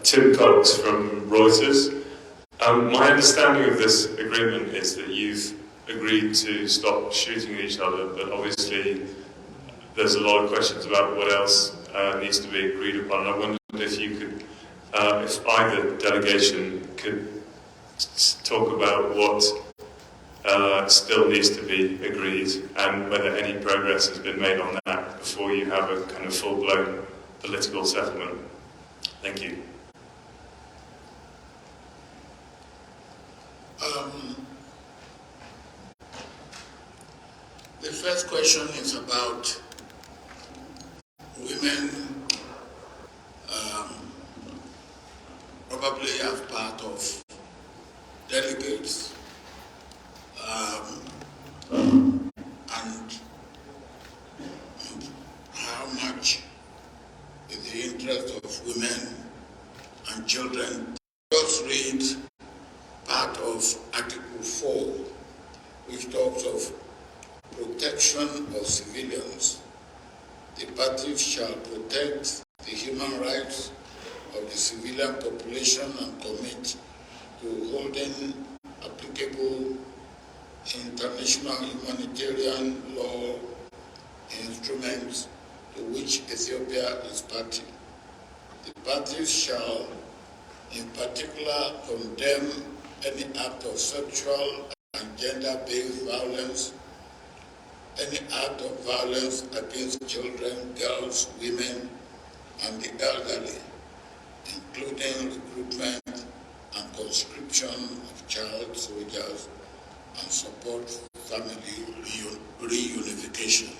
Tim Cox from Reuters. My understanding of this agreement is that you've agreed to stop shooting at each other, but obviously there's a lot of questions about what else needs to be agreed upon. I wondered if you could, if either delegation could talk about what still needs to be agreed and whether any progress has been made on that before you have a kind of full-blown political settlement. Thank you. The first question is about women probably as part of delegates and how much is the interest of women and children. Just read part of Article 4, which talks of protection of civilians. The parties shall protect the human rights of the civilian population and commit to holding applicable international humanitarian law instruments to which Ethiopia is party. The parties shall in particular condemn any act of sexual and gender-based violence, any act of violence against children, girls, women, and the elderly, including recruitment and conscription of child soldiers and support family reunification.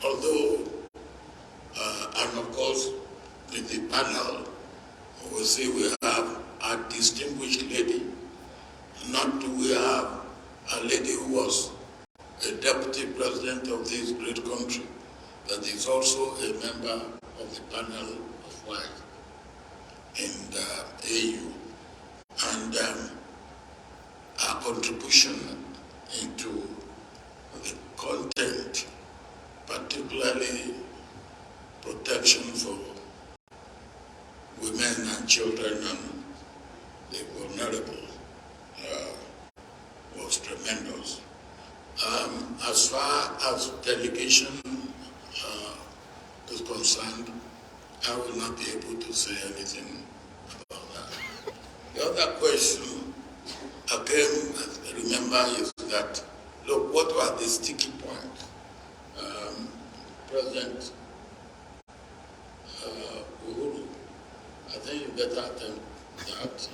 Although, and of course, in the panel, we say we have a distinguished lady, not do we have a lady who was a deputy president of this great country, that is also a member of the panel of WISE in the AU. And our contribution into the content, particularly protection for women and children and the vulnerable, was tremendous. As far as delegation is concerned, I will not be able to say anything about that. The other question, again, remember, is that, look, what were the sticky points? President Uhuru, I think you better attempt that,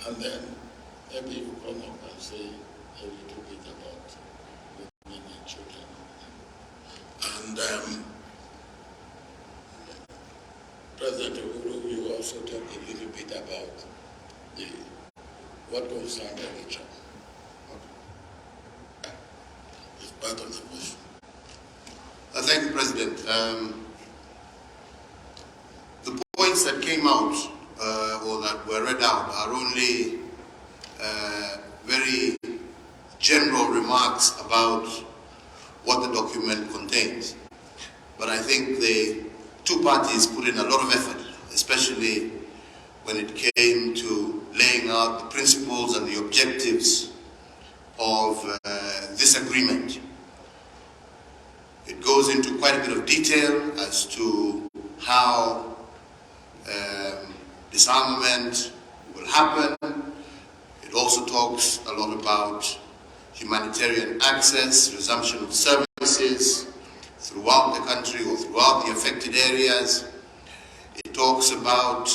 and then maybe you come up and say a little bit about women and children. And President Uhuru, you also talk a little bit about what concerns the child. It's part of the question. Thank you, President. The points that came out or that were read out are only very general remarks about what the document contains. But I think the two parties put in a lot of effort, especially when it came to laying out the principles and the objectives of this agreement. It goes into quite a bit of detail as to how disarmament will happen. It also also talks a lot about humanitarian access, resumption of services throughout the country or throughout the affected areas. It talks about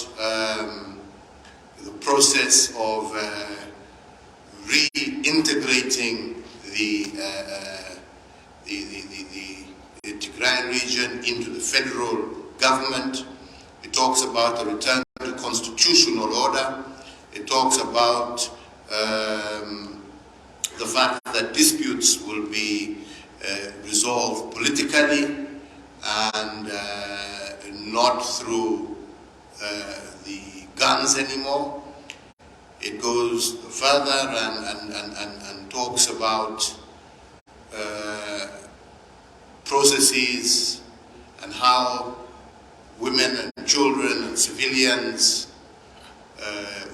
the process of reintegrating the Tigrayan region into the federal government. It talks about the return to constitutional order. It talks about the fact that disputes will be resolved politically and not through the guns anymore. It goes further and talks about processes and how women and children and civilians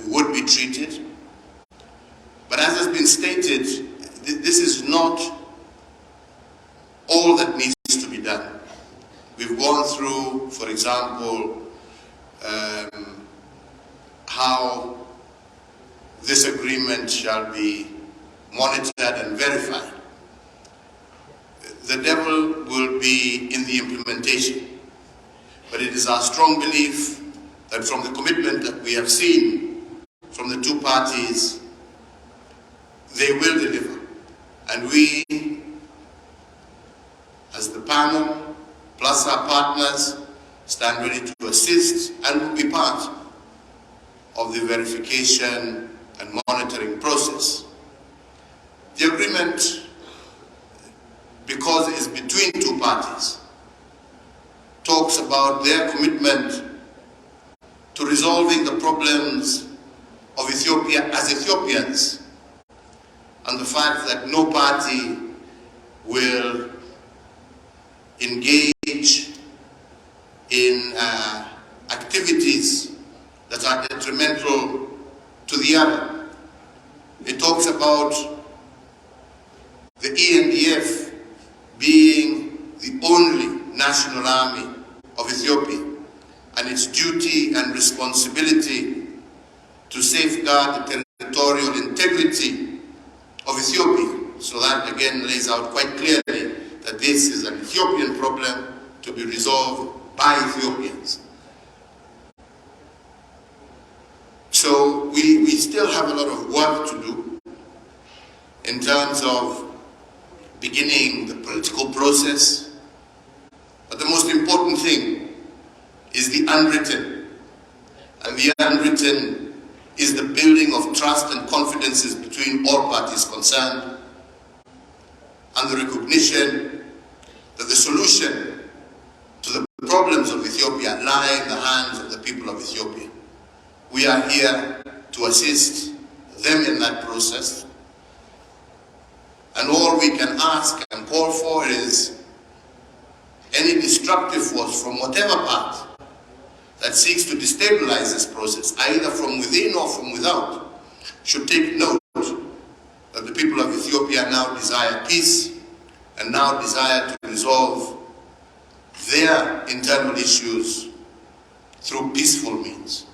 would be treated. But as has been stated, this is not all that needs to be done. We've gone through, for example, how this agreement shall be monitored and verified. The devil will be in the implementation, but it is our strong belief that from the commitment that we have seen from the two parties, they will deliver. And we, as the panel, plus our partners, stand ready to assist and will be part of the verification and monitoring process. The agreement, because it is between two parties, talks about their commitment to resolving the problems of Ethiopia as Ethiopians, and the fact that no party will engage in activities that are detrimental to the other. It talks about the ENDF being the only national army of Ethiopia and its duty and responsibility to safeguard the territorial integrity of Ethiopia. So that again lays out quite clearly that this is an Ethiopian problem to be resolved by Ethiopians. So we still have a lot of work to do in terms of beginning the political process. But the most important thing is the unwritten. And the unwritten is the building of trust and confidences between all parties concerned, and the recognition that the solution to the problems of Ethiopia lie in the hands of the people of Ethiopia. We are here to assist them in that process, and all we can ask and call for is any destructive force from whatever part that seeks to destabilize this process, either from within or from without, should take note that the people of Ethiopia now desire peace and now desire to resolve their internal issues through peaceful means.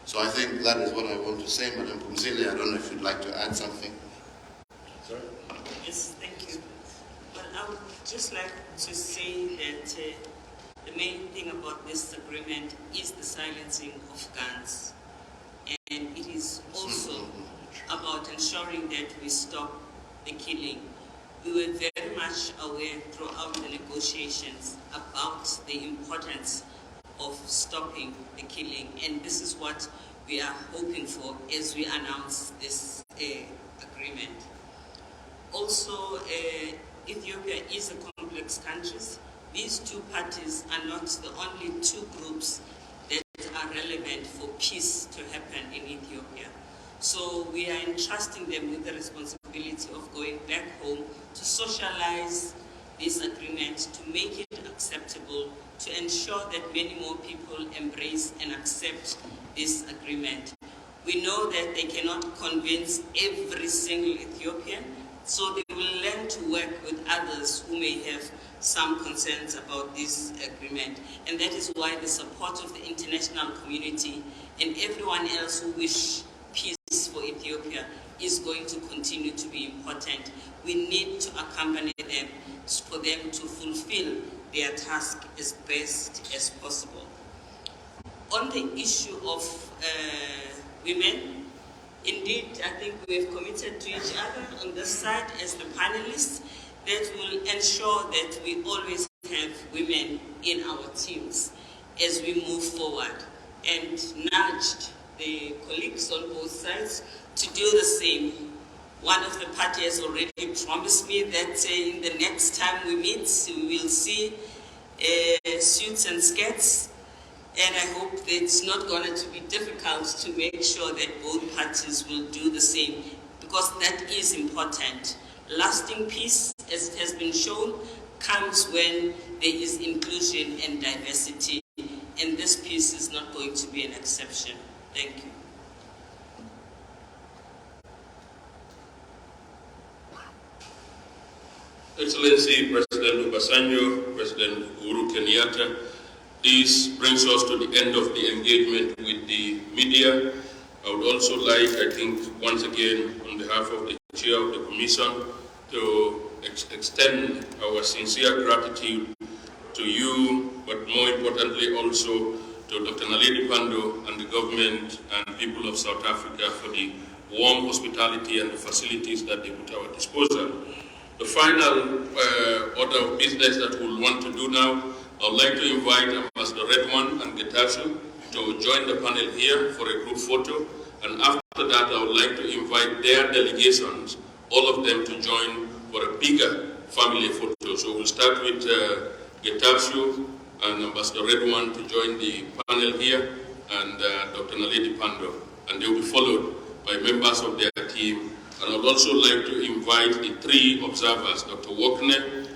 So I think that is what I want to say, Madam Pumzile. I don't know if you'd like to add something. Sorry? Yes, thank you. Well, I would just like to say that the main thing about this agreement is the silencing of guns. And it is also about ensuring that we stop the killing. We were very much aware throughout the negotiations about the importance of stopping the killing. And this is what we are hoping for as we announce this agreement. Also, Ethiopia is a complex country. These two parties are not the only two groups that are relevant for peace to happen in Ethiopia. So we are entrusting them with the responsibility of going back home to socialize this agreement, to make it acceptable, to ensure that many more people embrace and accept this agreement. We know that they cannot convince every single Ethiopian, so they will learn to work with others who may have some concerns about this agreement. And that is why the support of the international community and everyone else who wish peace for Ethiopia is going to continue to be important. We need to accompany them for them to fulfill their task as best as possible. On the issue of women, indeed, I think we have committed to each other on this side as the panelists that will ensure that we always have women in our teams as we move forward, and nudged the colleagues on both sides to do the same. One of the parties has already promised me that in the next time we meet, we will see suits and skirts, and I hope that it's not going to be difficult to make sure that both parties will do the same, because that is important. Lasting peace, as it has been shown, comes when there is inclusion and diversity, and this piece is not going to be an exception. Thank you. Excellency President Obasanjo, President Uhuru Kenyatta, this brings us to the end of the engagement with the media. I would also like, I think, once again, on behalf of the Chair of the Commission, to extend our sincere gratitude to you, but more importantly also to Dr. Naledi Pandor and the government and people of South Africa for the warm hospitality and the facilities that they put at our disposal. The final order of business that we'll want to do now, I would like to invite Ambassador Redwan and Getachew to join the panel here for a group photo, and after that I would like to invite their delegations, all of them, to join for a bigger family photo. So we'll start with Getachew and Ambassador Redwan to join the panel here, and Dr. Naledi Pandor, and they will be followed by members of their team. And I would also like to invite the three observers, Dr. Wokne,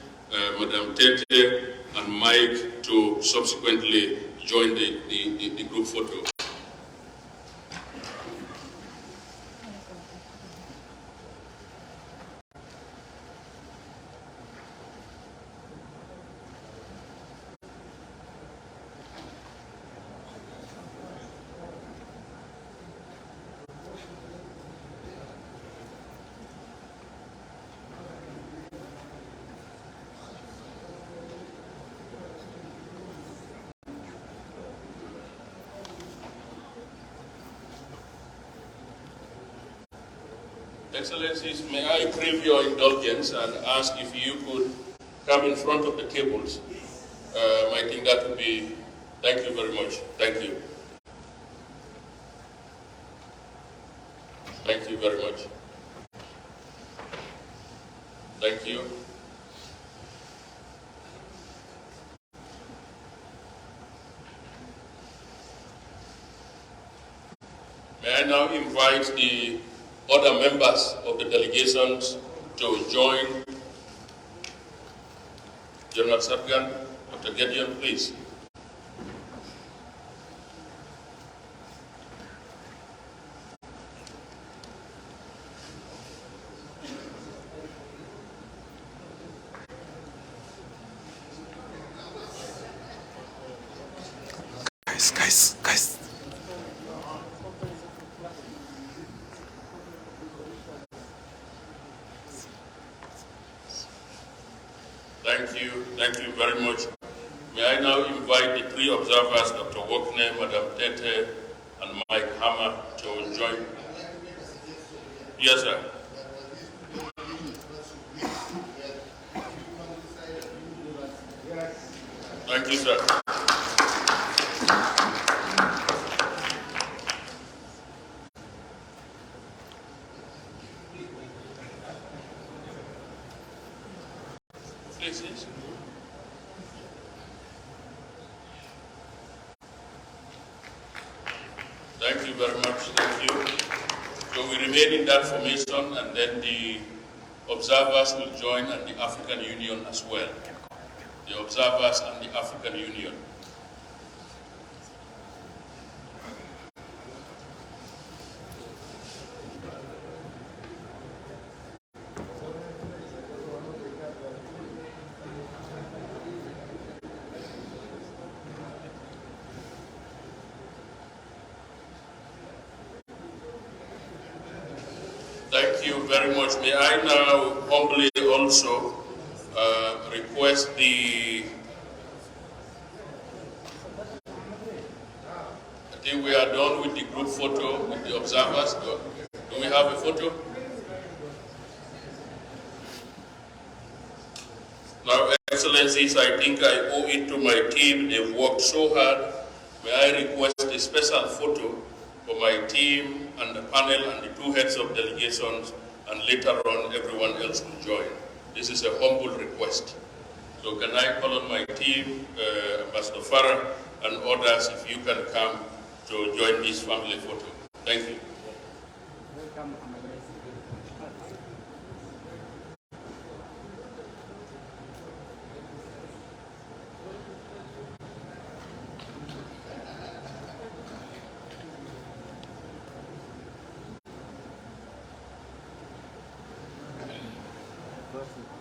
Madam Tete, and Mike, to subsequently join the group photo. Excellencies, may I crave your indulgence and ask if you could come in front of the tables. I think that would be, thank you very much. Thank you. Thank you very much. Thank you. May I now invite the other members of the delegations to join General Sargan. Dr. Gideon, please. Guys. Thank you very much. May I now invite the three observers, Dr. Wokne, Madam Tete, and Mike Hammer, to join. Yes, sir. Thank you, sir. Please. Thank you very much. Thank you. So we remain in that formation, and then the observers will join, and the African Union as well. The observers and the African Union. Thank you very much. May I now humbly also request I think we are done with the group photo with the observers. Do we have a photo? Now, Excellencies, I think I owe it to my team. They've worked so hard. May I request a special photo for my team and the panel and the two heads of delegations, and later on everyone else will join. This is a humble request. So can I call on my team, Ambassador Farah and others, if you can come to join this family photo. Thank you. Person.